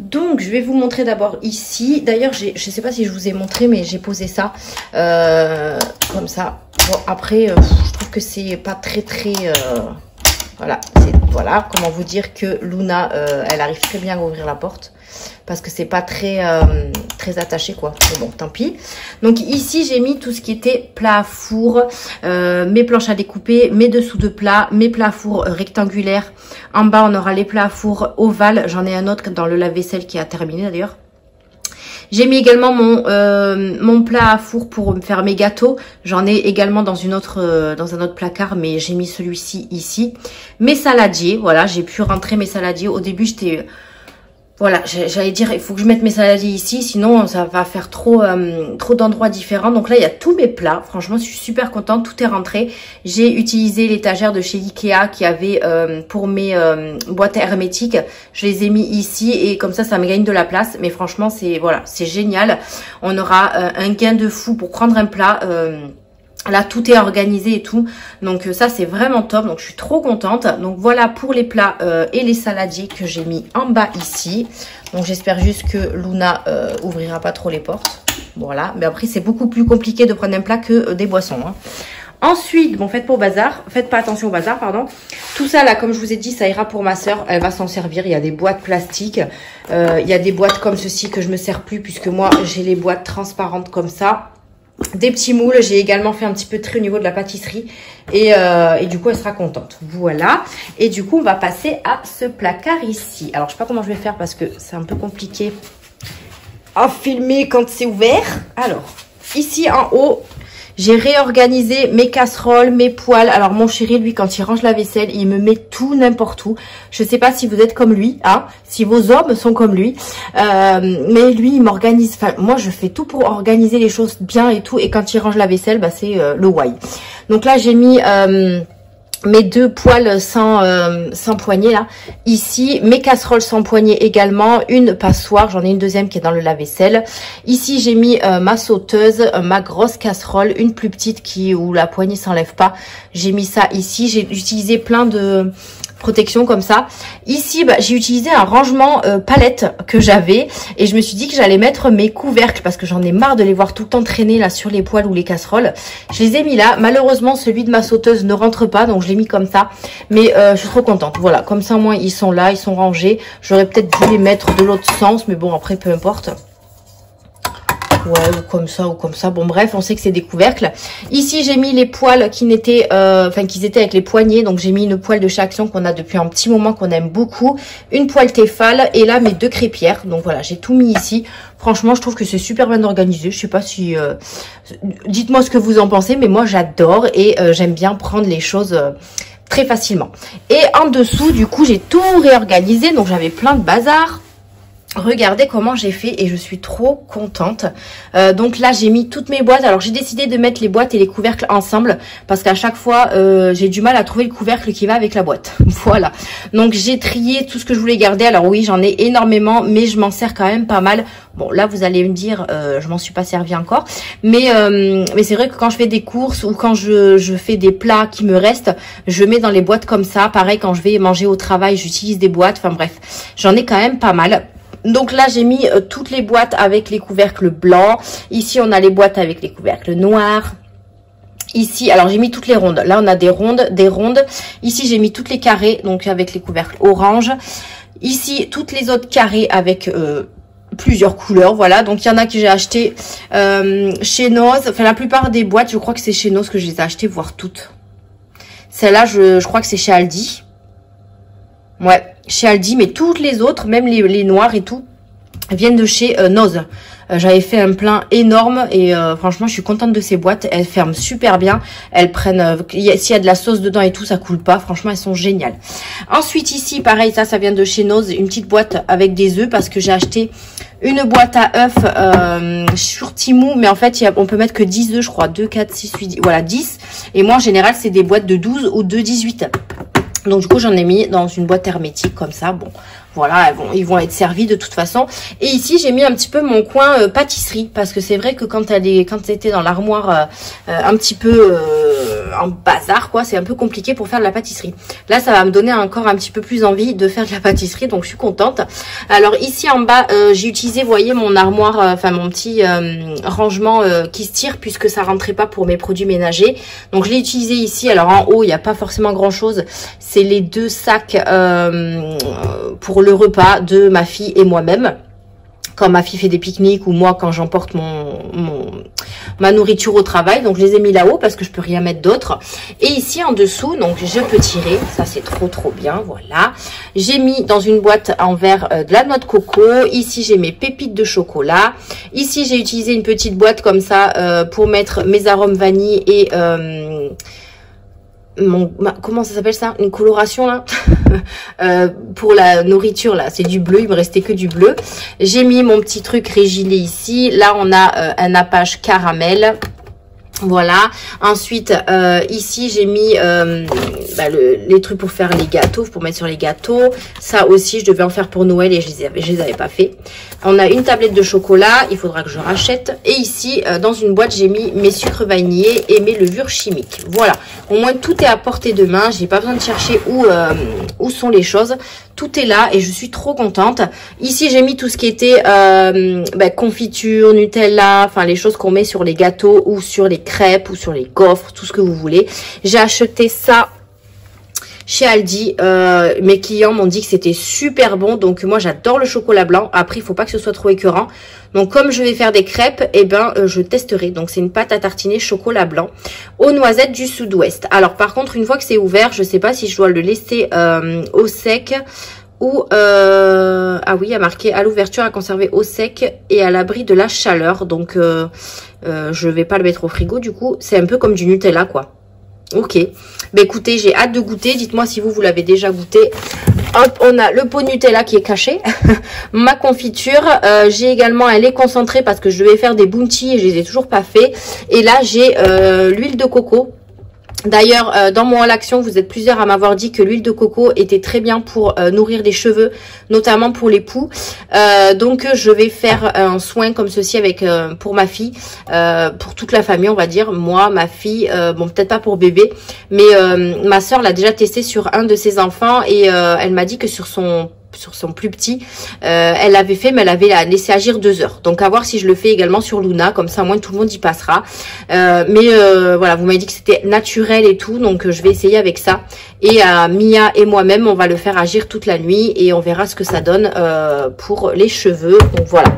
Donc, je vais vous montrer d'abord ici. D'ailleurs, je sais pas si je vous ai montré, mais j'ai posé ça comme ça. Bon, après, je trouve que c'est pas très... voilà, voilà, comment vous dire que Luna, elle arrive très bien à ouvrir la porte. Parce que c'est pas très attaché, quoi. Mais bon, tant pis. Donc ici, j'ai mis tout ce qui était plat à four, mes planches à découper, mes dessous de plat, mes plats à four rectangulaires. En bas, on aura les plats à four ovales. J'en ai un autre dans le lave-vaisselle qui a terminé d'ailleurs. J'ai mis également mon plat à four pour faire mes gâteaux. J'en ai également dans un autre placard, mais j'ai mis celui-ci ici. Mes saladiers, voilà, j'ai pu rentrer mes saladiers. Au début, j'étais... Voilà, j'allais dire, il faut que je mette mes saladiers ici, sinon ça va faire trop d'endroits différents. Donc là, il y a tous mes plats. Franchement, je suis super contente, tout est rentré. J'ai utilisé l'étagère de chez Ikea qui avait pour mes boîtes hermétiques. Je les ai mis ici et comme ça me gagne de la place. Mais franchement, c'est génial. On aura un gain de fou pour prendre un plat. Là, tout est organisé et tout. Donc, ça, c'est vraiment top. Donc, je suis trop contente. Donc, voilà pour les plats et les saladiers que j'ai mis en bas ici. Donc, j'espère juste que Luna ouvrira pas trop les portes. Voilà. Mais après, c'est beaucoup plus compliqué de prendre un plat que des boissons, hein. Ensuite, bon, faites pas attention au bazar, pardon. Tout ça, là, comme je vous ai dit, ça ira pour ma soeur. Elle va s'en servir. Il y a des boîtes plastiques. Il y a des boîtes comme ceci que je me sers plus puisque moi, j'ai les boîtes transparentes comme ça. Des petits moules, j'ai également fait un petit peu de tri au niveau de la pâtisserie et du coup elle sera contente. Voilà, et du coup on va passer à ce placard ici. Alors je sais pas comment je vais faire parce que c'est un peu compliqué à filmer quand c'est ouvert. Alors ici en haut, j'ai réorganisé mes casseroles, mes poêles. Alors mon chéri, lui, quand il range la vaisselle, il me met tout n'importe où. Je sais pas si vous êtes comme lui, hein, si vos hommes sont comme lui. Mais lui, il m'organise. Enfin, moi, je fais tout pour organiser les choses bien et tout. Et quand il range la vaisselle, bah c'est le why. Donc là, j'ai mis mes deux poêles sans poignée là, ici, mes casseroles sans poignée également, une passoire, j'en ai une deuxième qui est dans le lave-vaisselle. Ici j'ai mis ma sauteuse, ma grosse casserole, une plus petite où la poignée s'enlève pas. J'ai mis ça ici, j'ai utilisé plein de protection comme ça. Ici, bah, j'ai utilisé un rangement palette que j'avais et je me suis dit que j'allais mettre mes couvercles parce que j'en ai marre de les voir tout le temps traîner là sur les poêles ou les casseroles. Je les ai mis là. Malheureusement, celui de ma sauteuse ne rentre pas, donc je l'ai mis comme ça. Mais je suis trop contente. Voilà, comme ça au moins ils sont là, ils sont rangés. J'aurais peut-être dû les mettre de l'autre sens, mais bon après peu importe. Ouais, ou comme ça, ou comme ça. Bon, bref, on sait que c'est des couvercles. Ici, j'ai mis les poils qui n'étaient, qu'ils étaient avec les poignées. Donc, j'ai mis une poêle de chez Action qu'on a depuis un petit moment, qu'on aime beaucoup. Une poêle Tefal et là, mes 2 crêpières. Donc, voilà, j'ai tout mis ici. Franchement, je trouve que c'est super bien organisé. Je sais pas si... dites-moi ce que vous en pensez, mais moi, j'adore et j'aime bien prendre les choses... très facilement. Et en dessous, du coup, j'ai tout réorganisé. Donc, j'avais plein de bazar. Regardez comment j'ai fait et je suis trop contente. Donc là, j'ai mis toutes mes boîtes. Alors, j'ai décidé de mettre les boîtes et les couvercles ensemble parce qu'à chaque fois, j'ai du mal à trouver le couvercle qui va avec la boîte. Voilà. Donc, j'ai trié tout ce que je voulais garder. Alors oui, j'en ai énormément, mais je m'en sers quand même pas mal. Bon, là, vous allez me dire, je m'en suis pas servi encore. Mais c'est vrai que quand je fais des courses ou quand je fais des plats qui me restent, je mets dans les boîtes comme ça. Pareil, quand je vais manger au travail, j'utilise des boîtes. Enfin bref, j'en ai quand même pas mal. Donc là, j'ai mis toutes les boîtes avec les couvercles blancs. Ici, on a les boîtes avec les couvercles noirs. Ici, alors j'ai mis toutes les rondes. Là, on a des rondes, des rondes. Ici, j'ai mis toutes les carrés, donc avec les couvercles orange. Ici, toutes les autres carrés avec... plusieurs couleurs, voilà. Donc il y en a que j'ai acheté chez Noz. Enfin, la plupart des boîtes, je crois que c'est chez Noz que je les ai achetées, voire toutes. Celle-là, je crois que c'est chez Aldi. Ouais, chez Aldi, mais toutes les autres, même les noirs et tout, viennent de chez Noz. J'avais fait un plein énorme et franchement, je suis contente de ces boîtes. Elles ferment super bien. Elles prennent, s'il y a de la sauce dedans et tout, ça coule pas. Franchement, elles sont géniales. Ensuite, ici, pareil, ça vient de chez Noz. Une petite boîte avec des œufs parce que j'ai acheté une boîte à œufs sur Temu. Mais en fait, on peut mettre que 10 œufs, je crois. 2, 4, 6, 8, voilà, 10. Et moi, en général, c'est des boîtes de 12 ou de 18. Donc du coup, j'en ai mis dans une boîte hermétique comme ça. Bon, voilà, ils vont être servis de toute façon. Et ici, j'ai mis un petit peu mon coin pâtisserie. Parce que c'est vrai que quand c'était dans l'armoire un petit peu en bazar, quoi, c'est un peu compliqué pour faire de la pâtisserie. Là, ça va me donner encore un petit peu plus envie de faire de la pâtisserie. Donc, je suis contente. Alors, ici en bas, j'ai utilisé, vous voyez, mon armoire, mon petit rangement qui se tire puisque ça rentrait pas pour mes produits ménagers. Donc, je l'ai utilisé ici. Alors, en haut, il n'y a pas forcément grand-chose. C'est les 2 sacs pour le repas de ma fille et moi-même. Quand ma fille fait des pique-niques ou moi quand j'emporte ma nourriture au travail. Donc, je les ai mis là-haut parce que je peux rien mettre d'autre. Et ici, en dessous, donc je peux tirer. Ça, c'est trop bien. Voilà. J'ai mis dans une boîte en verre de la noix de coco. Ici, j'ai mes pépites de chocolat. Ici, j'ai utilisé une petite boîte comme ça pour mettre mes arômes vanille et... comment ça s'appelle ça, une coloration là pour la nourriture là, c'est du bleu, il me restait que du bleu. J'ai mis mon petit truc régilet ici. Là on a un nappage caramel. Voilà. Ensuite, ici, j'ai mis les trucs pour faire les gâteaux, pour mettre sur les gâteaux. Ça aussi, je devais en faire pour Noël et je les avais pas fait. On a une tablette de chocolat, il faudra que je rachète. Et ici, dans une boîte, j'ai mis mes sucres vanillés et mes levures chimiques. Voilà. Au moins, tout est à portée de main. J'ai pas besoin de chercher où sont les choses. Tout est là et je suis trop contente. Ici, j'ai mis tout ce qui était confiture, Nutella, enfin les choses qu'on met sur les gâteaux ou sur les crêpes ou sur les gaufres, tout ce que vous voulez. J'ai acheté ça chez Aldi. Mes clients m'ont dit que c'était super bon. Donc moi, j'adore le chocolat blanc. Après, il faut pas que ce soit trop écœurant. Donc comme je vais faire des crêpes, je testerai. Donc c'est une pâte à tartiner chocolat blanc aux noisettes du sud-ouest. Alors par contre, une fois que c'est ouvert, je sais pas si je dois le laisser au sec ou ah oui, il y a marqué à l'ouverture, à conserver au sec et à l'abri de la chaleur. Donc je vais pas le mettre au frigo. Du coup, c'est un peu comme du Nutella, quoi. Ok. Bah écoutez, j'ai hâte de goûter. Dites-moi si vous l'avez déjà goûté. Hop, on a le pot Nutella qui est caché. Ma confiture. J'ai également un lait concentré parce que je devais faire des bounty et je les ai toujours pas fait. Et là, j'ai l'huile de coco. D'ailleurs, dans mon haul action, vous êtes plusieurs à m'avoir dit que l'huile de coco était très bien pour nourrir les cheveux, notamment pour les poux. Donc, je vais faire un soin comme ceci avec pour ma fille, pour toute la famille, on va dire. Moi, ma fille, bon, peut-être pas pour bébé, mais ma soeur l'a déjà testé sur un de ses enfants et elle m'a dit que sur son plus petit, elle l'avait fait, mais elle avait laissé agir 2 heures. Donc à voir si je le fais également sur Luna, comme ça au moins tout le monde y passera. Voilà, vous m'avez dit que c'était naturel et tout, donc je vais essayer avec ça. Et Mia et moi-même, on va le faire agir toute la nuit et on verra ce que ça donne pour les cheveux. Donc voilà,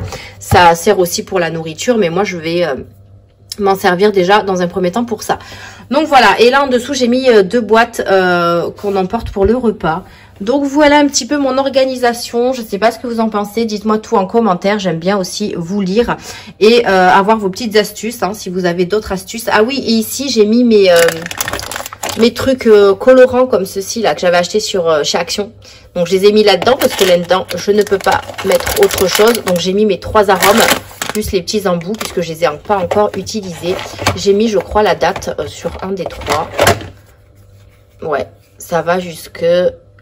ça sert aussi pour la nourriture, mais moi je vais m'en servir déjà dans un premier temps pour ça. Donc voilà, et là en dessous j'ai mis 2 boîtes qu'on emporte pour le repas. Donc voilà un petit peu mon organisation. Je ne sais pas ce que vous en pensez, dites-moi tout en commentaire. J'aime bien aussi vous lire et avoir vos petites astuces, hein, si vous avez d'autres astuces. Ah oui, et ici j'ai mis mes trucs colorants comme ceci là que j'avais acheté sur chez Action. Donc je les ai mis là-dedans parce que là-dedans je ne peux pas mettre autre chose. Donc j'ai mis mes 3 arômes plus les petits embouts puisque je les ai pas encore utilisés. J'ai mis je crois la date sur un des 3. Ouais, ça va jusque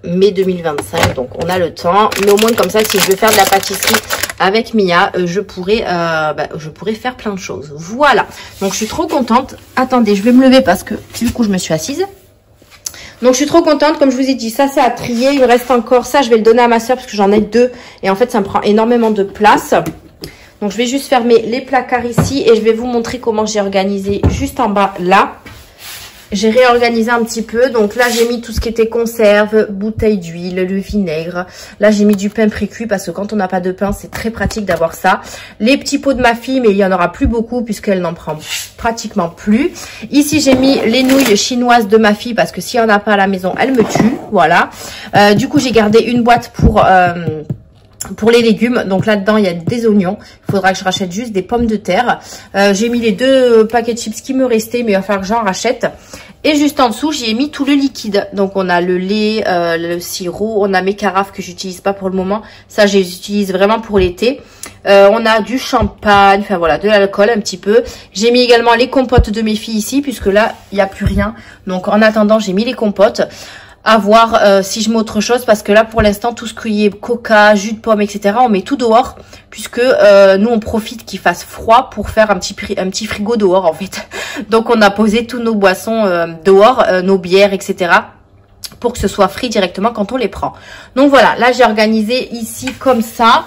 mai 2025, donc on a le temps. Mais au moins comme ça, si je veux faire de la pâtisserie avec Mia, je pourrais faire plein de choses. Voilà, donc je suis trop contente. Attendez, je vais me lever parce que du coup je me suis assise. Donc je suis trop contente, comme je vous ai dit, ça c'est à trier. Il me reste encore ça, je vais le donner à ma soeur parce que j'en ai 2 et en fait ça me prend énormément de place. Donc je vais juste fermer les placards ici et je vais vous montrer comment j'ai organisé juste en bas là. J'ai réorganisé un petit peu. Donc là, j'ai mis tout ce qui était conserve, bouteille d'huile, le vinaigre. Là, j'ai mis du pain précuit parce que quand on n'a pas de pain, c'est très pratique d'avoir ça. Les petits pots de ma fille, mais il y en aura plus beaucoup puisqu'elle n'en prend pratiquement plus. Ici, j'ai mis les nouilles chinoises de ma fille parce que s'il n'y en a pas à la maison, elle me tue. Voilà. Du coup, j'ai gardé une boîte pour les légumes. Donc là-dedans, il y a des oignons. Il faudra que je rachète juste des pommes de terre. J'ai mis les 2 paquets de chips qui me restaient, mais il va falloir que j'en rachète. Et juste en dessous, j'ai mis tout le liquide. Donc on a le lait, le sirop, on a mes carafes que j'utilise pas pour le moment. Ça, je les utilise vraiment pour l'été. On a du champagne, enfin voilà, de l'alcool un petit peu. J'ai mis également les compotes de mes filles ici, puisque là, il n'y a plus rien. Donc en attendant, j'ai mis les compotes. À voir si je mets autre chose parce que là pour l'instant tout ce qui est coca, jus de pomme, etc. on met tout dehors puisque nous on profite qu'il fasse froid pour faire un petit frigo dehors en fait. Donc on a posé tous nos boissons dehors, nos bières, etc. pour que ce soit frit directement quand on les prend. Donc voilà, là j'ai organisé ici comme ça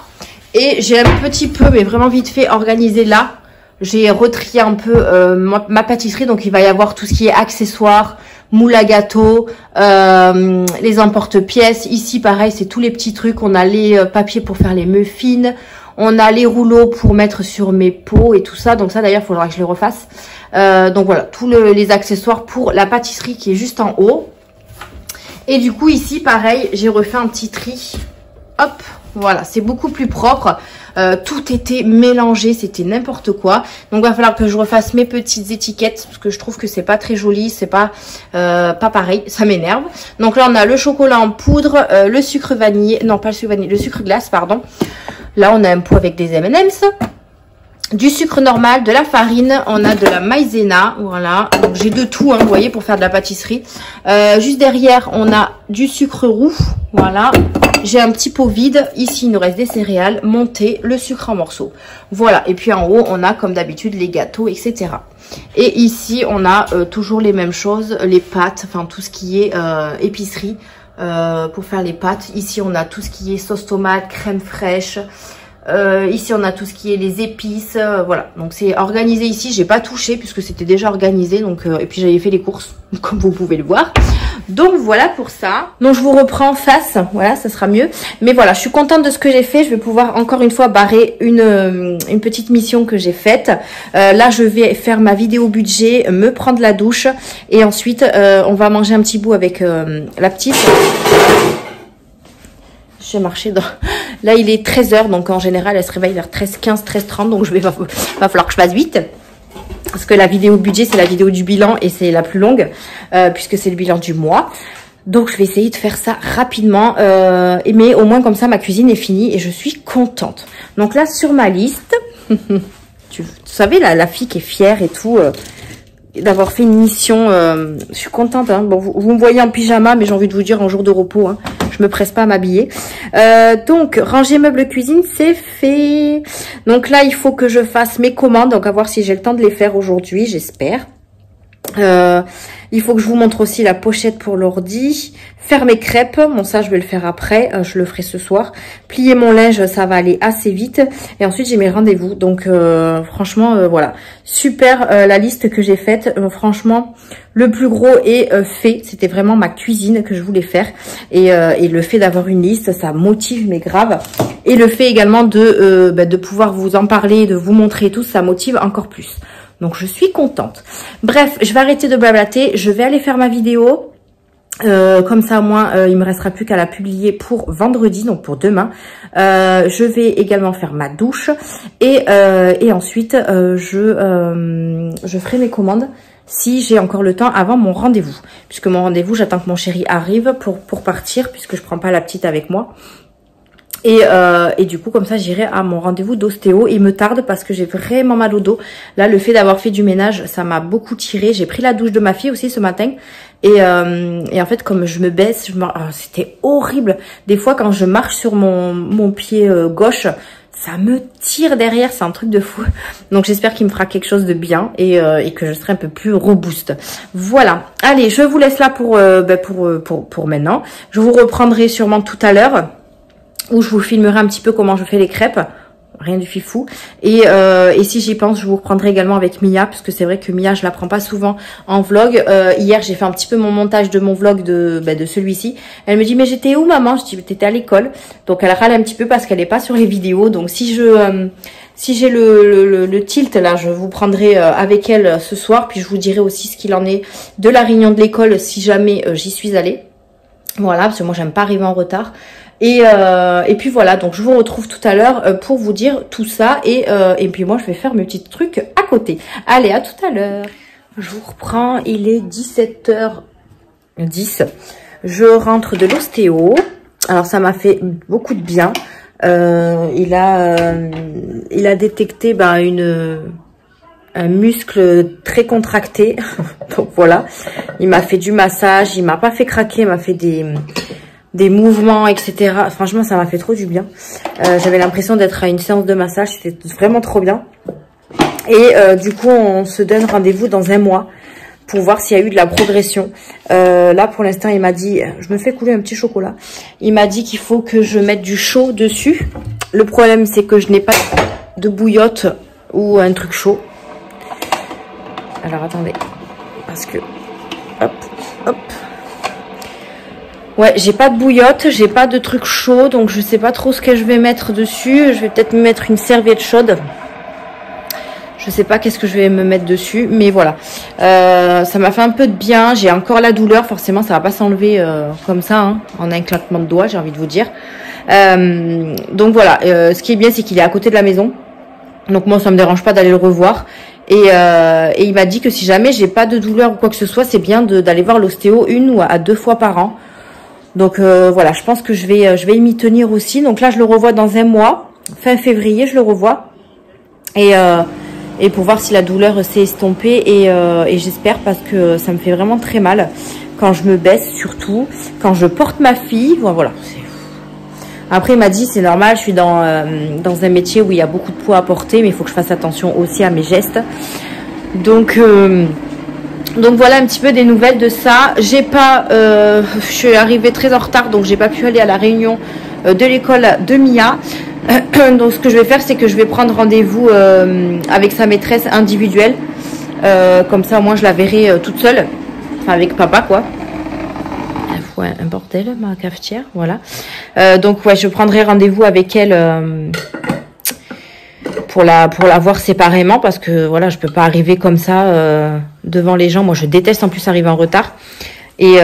et j'ai un petit peu, mais vraiment vite fait, organisé là. J'ai retrié un peu ma pâtisserie, donc il va y avoir tout ce qui est accessoires, moule à gâteau, les emporte-pièces. Ici, pareil, c'est tous les petits trucs. On a les papiers pour faire les muffins. On a les rouleaux pour mettre sur mes pots et tout ça. Donc ça, d'ailleurs, il faudra que je les refasse. Donc voilà, tous les accessoires pour la pâtisserie qui est juste en haut. Et du coup, ici, pareil, j'ai refait un petit tri. Hop, voilà, c'est beaucoup plus propre. Tout était mélangé, c'était n'importe quoi. Donc il va falloir que je refasse mes petites étiquettes parce que je trouve que c'est pas très joli, c'est pas pareil, ça m'énerve. Donc là on a le chocolat en poudre, le sucre vanille, non pas le sucre vanille, le sucre glace pardon. Là on a un pot avec des M&M's. Du sucre normal, de la farine, on a de la maïzena, voilà. Donc j'ai de tout, hein, vous voyez, pour faire de la pâtisserie. Juste derrière, on a du sucre roux, voilà. J'ai un petit pot vide. Ici, il nous reste des céréales, montées, le sucre en morceaux. Voilà. Et puis en haut, on a comme d'habitude les gâteaux, etc. Et ici, on a toujours les mêmes choses, les pâtes, enfin tout ce qui est épicerie pour faire les pâtes. Ici, on a tout ce qui est sauce tomate, crème fraîche. Ici on a tout ce qui est les épices, voilà, donc c'est organisé ici. J'ai pas touché puisque c'était déjà organisé, donc et puis j'avais fait les courses comme vous pouvez le voir. Donc voilà pour ça. Donc je vous reprends en face, voilà, ça sera mieux. Mais voilà, je suis contente de ce que j'ai fait. Je vais pouvoir encore une fois barrer une petite mission que j'ai faite. Là je vais faire ma vidéo budget, me prendre la douche et ensuite on va manger un petit bout avec la petite. J'ai marché dans... Là, il est 13h, donc en général, elle se réveille vers 13h15, 13h30, donc va falloir que je fasse vite. Parce que la vidéo budget, c'est la vidéo du bilan et c'est la plus longue, puisque c'est le bilan du mois. Donc, je vais essayer de faire ça rapidement. Mais au moins, comme ça, ma cuisine est finie et je suis contente. Donc là, sur ma liste, tu savez, la fille qui est fière et tout... d'avoir fait une mission, je suis contente, hein. Bon, vous me voyez en pyjama, mais j'ai envie de vous dire en jour de repos, hein. Je me presse pas à m'habiller. Donc, ranger meubles cuisine, c'est fait. Donc là, il faut que je fasse mes commandes, donc à voir si j'ai le temps de les faire aujourd'hui, j'espère. Il faut que je vous montre aussi la pochette pour l'ordi. Faire mes crêpes, bon ça je vais le faire après, je le ferai ce soir. Plier mon linge, ça va aller assez vite. Et ensuite j'ai mes rendez-vous. Donc franchement voilà, super la liste que j'ai faite. Franchement le plus gros est fait. C'était vraiment ma cuisine que je voulais faire. Et le fait d'avoir une liste, ça motive mais grave. Et le fait également de pouvoir vous en parler, de vous montrer tout, ça motive encore plus. Donc je suis contente. Bref, je vais arrêter de blablater. Je vais aller faire ma vidéo. Comme ça, au moins, il me restera plus qu'à la publier pour vendredi, donc pour demain. Je vais également faire ma douche. Et ensuite, je ferai mes commandes si j'ai encore le temps avant mon rendez-vous. Puisque mon rendez-vous, j'attends que mon chéri arrive pour partir, puisque je prends pas la petite avec moi. Et du coup, comme ça, j'irai à mon rendez-vous d'ostéo. Il me tarde parce que j'ai vraiment mal au dos. Là, le fait d'avoir fait du ménage, ça m'a beaucoup tiré. J'ai pris la douche de ma fille aussi ce matin. Et en fait, comme je me baisse, c'était horrible. Des fois, quand je marche sur mon pied gauche, ça me tire derrière. C'est un truc de fou. Donc, j'espère qu'il me fera quelque chose de bien et que je serai un peu plus robuste. Voilà. Allez, je vous laisse là pour maintenant. Je vous reprendrai sûrement tout à l'heure, où je vous filmerai un petit peu comment je fais les crêpes. Rien du fifou. Et si j'y pense, je vous reprendrai également avec Mia, parce que c'est vrai que Mia, je la prends pas souvent en vlog. Hier, j'ai fait un petit peu mon montage de mon vlog de celui-ci. Elle me dit, mais j'étais où, maman? Je dis, t'étais à l'école. Donc, elle râle un petit peu parce qu'elle est pas sur les vidéos. Donc, si j'ai le tilt, là, je vous prendrai avec elle ce soir. Puis, je vous dirai aussi ce qu'il en est de la réunion de l'école si jamais j'y suis allée. Voilà, parce que moi, j'aime pas arriver en retard. Et puis voilà, donc je vous retrouve tout à l'heure pour vous dire tout ça. Et puis moi, je vais faire mes petits trucs à côté. Allez, à tout à l'heure. Je vous reprends, il est 17h10. Je rentre de l'ostéo. Alors, ça m'a fait beaucoup de bien. Il a détecté un muscle très contracté. Donc voilà, il m'a fait du massage. Il m'a pas fait craquer, il m'a fait des mouvements, etc. Franchement, ça m'a fait trop du bien. J'avais l'impression d'être à une séance de massage. C'était vraiment trop bien. Et du coup, on se donne rendez-vous dans 1 mois pour voir s'il y a eu de la progression. Là, pour l'instant, il m'a dit... Je me fais couler un petit chocolat. Il m'a dit qu'il faut que je mette du chaud dessus. Le problème, c'est que je n'ai pas de bouillotte ou un truc chaud. Alors, attendez. Parce que... Hop, hop. Ouais, j'ai pas de bouillotte, j'ai pas de truc chaud, donc je sais pas trop ce que je vais mettre dessus. Je vais peut-être me mettre une serviette chaude. Je sais pas qu'est-ce que je vais me mettre dessus, mais voilà. Ça m'a fait un peu de bien. J'ai encore la douleur, forcément, ça va pas s'enlever comme ça, hein, en un claquement de doigts, j'ai envie de vous dire. Donc voilà, ce qui est bien, c'est qu'il est à côté de la maison. Donc moi, ça me dérange pas d'aller le revoir. Et il m'a dit que si jamais j'ai pas de douleur ou quoi que ce soit, c'est bien d'aller voir l'ostéo 1 ou à 2 fois par an. Donc voilà, je pense que je vais y m'y tenir aussi. Donc là, je le revois dans 1 mois. Fin février, je le revois. Et pour voir si la douleur s'est estompée. Et j'espère, parce que ça me fait vraiment très mal. Quand je me baisse, surtout. Quand je porte ma fille. Voilà. Après, il m'a dit, c'est normal, je suis dans un métier où il y a beaucoup de poids à porter. Mais il faut que je fasse attention aussi à mes gestes. Donc voilà un petit peu des nouvelles de ça. Je suis arrivée très en retard, donc j'ai pas pu aller à la réunion de l'école de Mia. Donc ce que je vais faire, c'est que je vais prendre rendez-vous avec sa maîtresse individuelle. Comme ça, au moins, je la verrai toute seule. Enfin, avec papa, quoi. Ouais, un bordel, ma cafetière, voilà. Donc ouais, je prendrai rendez-vous avec elle pour la voir séparément, parce que voilà, je peux pas arriver comme ça devant les gens. Moi, je déteste en plus arriver en retard. Et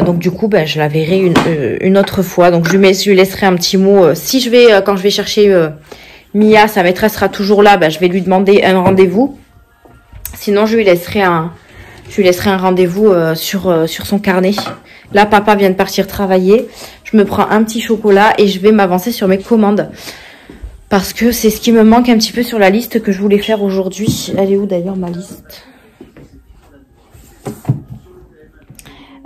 donc du coup, je la verrai une autre fois. Donc je lui laisserai un petit mot. Si quand je vais chercher Mia, sa maîtresse sera toujours là, je vais lui demander un rendez-vous. Sinon, je lui laisserai un rendez-vous sur son carnet. Là, papa vient de partir travailler. Je me prends un petit chocolat et je vais m'avancer sur mes commandes. Parce que c'est ce qui me manque un petit peu sur la liste que je voulais faire aujourd'hui. Elle est où d'ailleurs, ma liste?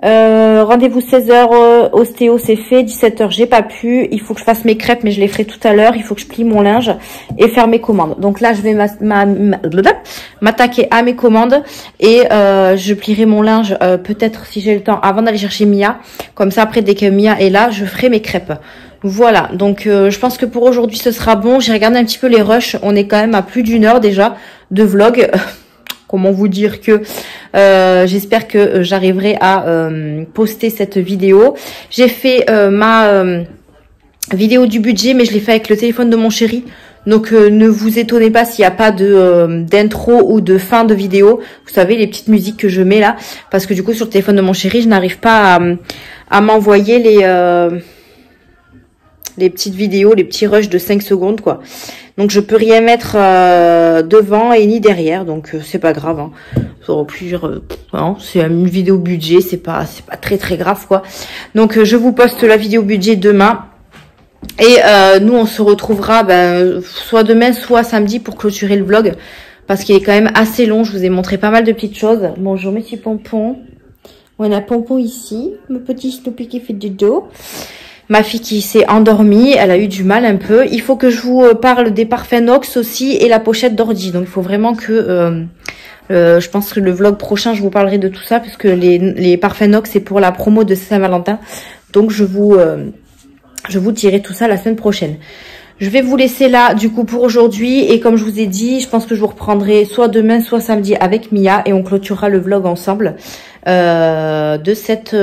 Rendez-vous 16h, ostéo c'est fait, 17h j'ai pas pu, il faut que je fasse mes crêpes mais je les ferai tout à l'heure, il faut que je plie mon linge et faire mes commandes. Donc là je vais m'attaquer à mes commandes et je plierai mon linge peut-être si j'ai le temps avant d'aller chercher Mia, comme ça après dès que Mia est là je ferai mes crêpes. Voilà, donc je pense que pour aujourd'hui ce sera bon. J'ai regardé un petit peu les rushs, on est quand même à plus d'1 heure déjà de vlog. Comment vous dire que j'espère que j'arriverai à poster cette vidéo. J'ai fait ma vidéo du budget, mais je l'ai fait avec le téléphone de mon chéri. Donc ne vous étonnez pas s'il n'y a pas de d'intro ou de fin de vidéo. Vous savez, les petites musiques que je mets là. Parce que du coup, sur le téléphone de mon chéri, je n'arrive pas à m'envoyer les petites vidéos, les petits rushs de 5 secondes, quoi. Donc je peux rien mettre devant et ni derrière, donc c'est pas grave. Hein. C'est une vidéo budget, c'est pas très grave, quoi. Donc je vous poste la vidéo budget demain. Et nous on se retrouvera soit demain, soit samedi pour clôturer le vlog. Parce qu'il est quand même assez long, je vous ai montré pas mal de petites choses. Bonjour mes petits pompons. On a Pompon ici, mon petit Snoopy qui fait du dos. Ma fille qui s'est endormie, elle a eu du mal un peu. Il faut que je vous parle des parfums Nox aussi et la pochette d'ordi. Donc il faut vraiment que, je pense que le vlog prochain, je vous parlerai de tout ça. Puisque les parfums Nox, c'est pour la promo de Saint-Valentin. Donc je vous dirai tout ça la semaine prochaine. Je vais vous laisser là du coup pour aujourd'hui. Et comme je vous ai dit, je pense que je vous reprendrai soit demain, soit samedi avec Mia. Et on clôturera le vlog ensemble. De cette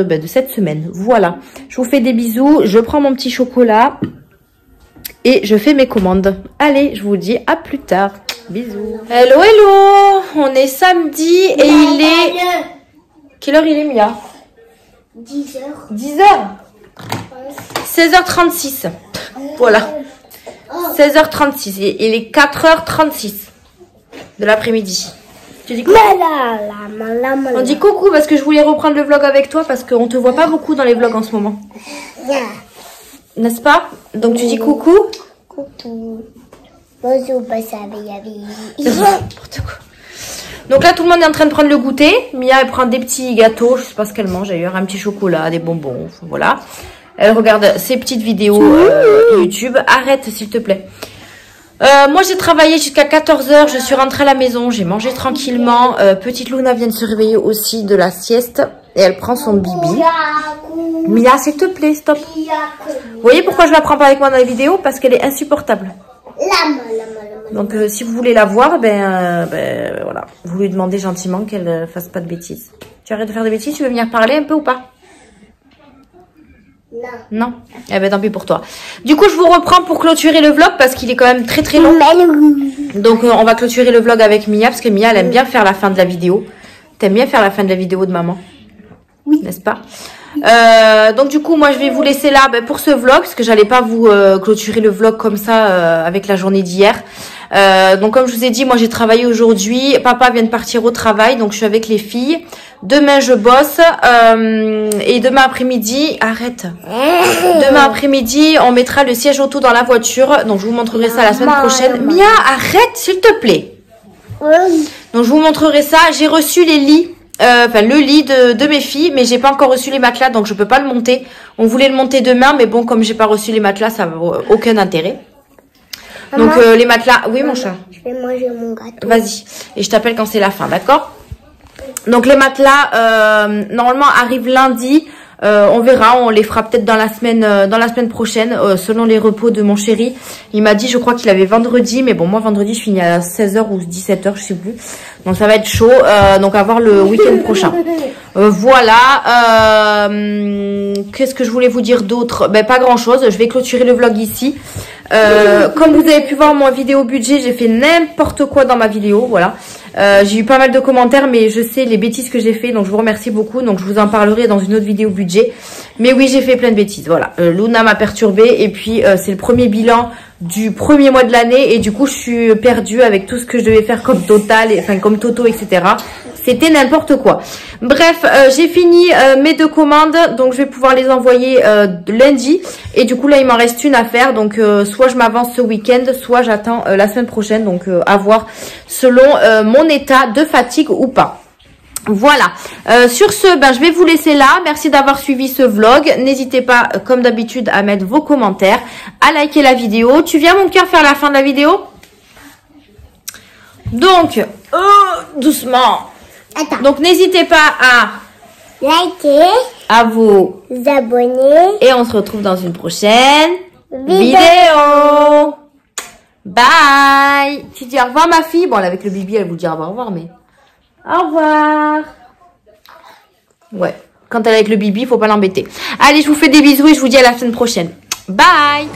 semaine. Voilà, je vous fais des bisous, je prends mon petit chocolat et je fais mes commandes. Allez, je vous dis à plus tard. Bisous. Hello, hello, on est samedi et il est... Quelle heure il est, Mia? 10h. 10h 16h36. Voilà. 16h36 et il est 4h36 de l'après-midi. Tu dis coucou. On dit coucou parce que je voulais reprendre le vlog avec toi parce qu'on te voit pas beaucoup dans les vlogs en ce moment. N'est-ce pas? Donc tu dis coucou. Coucou. Bonjour, N'importe quoi. Donc là tout le monde est en train de prendre le goûter. Mia elle prend des petits gâteaux, je sais pas ce qu'elle mange d'ailleurs, un petit chocolat, des bonbons, voilà. Elle regarde ses petites vidéos YouTube. Arrête s'il te plaît. Moi j'ai travaillé jusqu'à 14h, je suis rentrée à la maison, j'ai mangé tranquillement. Petite Luna vient de se réveiller aussi de la sieste et elle prend son bibi. Mia s'il te plaît, stop. Vous voyez pourquoi je la prends pas avec moi dans les vidéos? Parce qu'elle est insupportable. Donc si vous voulez la voir, voilà, vous lui demandez gentiment qu'elle fasse pas de bêtises. Tu arrêtes de faire des bêtises, tu veux venir parler un peu ou pas? Non. Eh ben tant pis pour toi. Du coup je vous reprends pour clôturer le vlog parce qu'il est quand même très long. Donc on va clôturer le vlog avec Mia parce que Mia elle aime bien faire la fin de la vidéo. T'aimes bien faire la fin de la vidéo de maman? Oui. N'est-ce pas? Donc du coup moi je vais vous laisser là pour ce vlog parce que j'allais pas vous clôturer le vlog comme ça avec la journée d'hier. Donc comme je vous ai dit, moi j'ai travaillé aujourd'hui, papa vient de partir au travail donc je suis avec les filles. Demain je bosse et demain après-midi, arrête. Demain après-midi on mettra le siège auto dans la voiture, donc je vous montrerai ça la semaine prochaine. Mia, arrête s'il te plaît. Donc je vous montrerai ça, j'ai reçu les lits. Le lit de mes filles, mais j'ai pas encore reçu les matelas donc je peux pas le monter. On voulait le monter demain mais bon comme j'ai pas reçu les matelas ça n'a aucun intérêt. Maman, donc les matelas, oui mon chat. Je vais manger mon gâteau. Vas-y et je t'appelle quand c'est la fin, d'accord? Donc les matelas normalement arrivent lundi. On verra, on les fera peut-être dans la semaine prochaine, selon les repos de mon chéri. Il m'a dit, je crois qu'il avait vendredi, mais bon, moi vendredi je finis à 16h ou 17h, je sais plus. Donc ça va être chaud, donc à voir le week-end prochain. Voilà, qu'est-ce que je voulais vous dire d'autre? Pas grand chose, je vais clôturer le vlog ici. Comme vous avez pu voir mon vidéo budget, j'ai fait n'importe quoi dans ma vidéo, voilà. J'ai eu pas mal de commentaires, mais je sais les bêtises que j'ai fait, donc je vous remercie beaucoup. Donc je vous en parlerai dans une autre vidéo budget. Mais oui, j'ai fait plein de bêtises, voilà. Luna m'a perturbée et puis c'est le premier bilan du premier mois de l'année et du coup je suis perdue avec tout ce que je devais faire comme total, enfin comme toto, etc. C'était n'importe quoi. Bref, j'ai fini mes 2 commandes, donc je vais pouvoir les envoyer lundi. Et du coup là il m'en reste une à faire, donc soit je m'avance ce week-end, soit j'attends la semaine prochaine, donc à voir selon mon état de fatigue ou pas. Voilà, sur ce, ben, je vais vous laisser là. Merci d'avoir suivi ce vlog. N'hésitez pas, comme d'habitude, à mettre vos commentaires, à liker la vidéo. Tu viens, mon cœur, faire la fin de la vidéo? Donc, doucement. Attends. Donc, n'hésitez pas à liker, à vous abonner. et on se retrouve dans une prochaine vidéo. Bye. Tu dis au revoir, ma fille. Bon, là, avec le bibi, elle vous dit au revoir, mais... Au revoir. Ouais. Quand elle est avec le bibi, faut pas l'embêter. Allez, je vous fais des bisous et je vous dis à la semaine prochaine. Bye.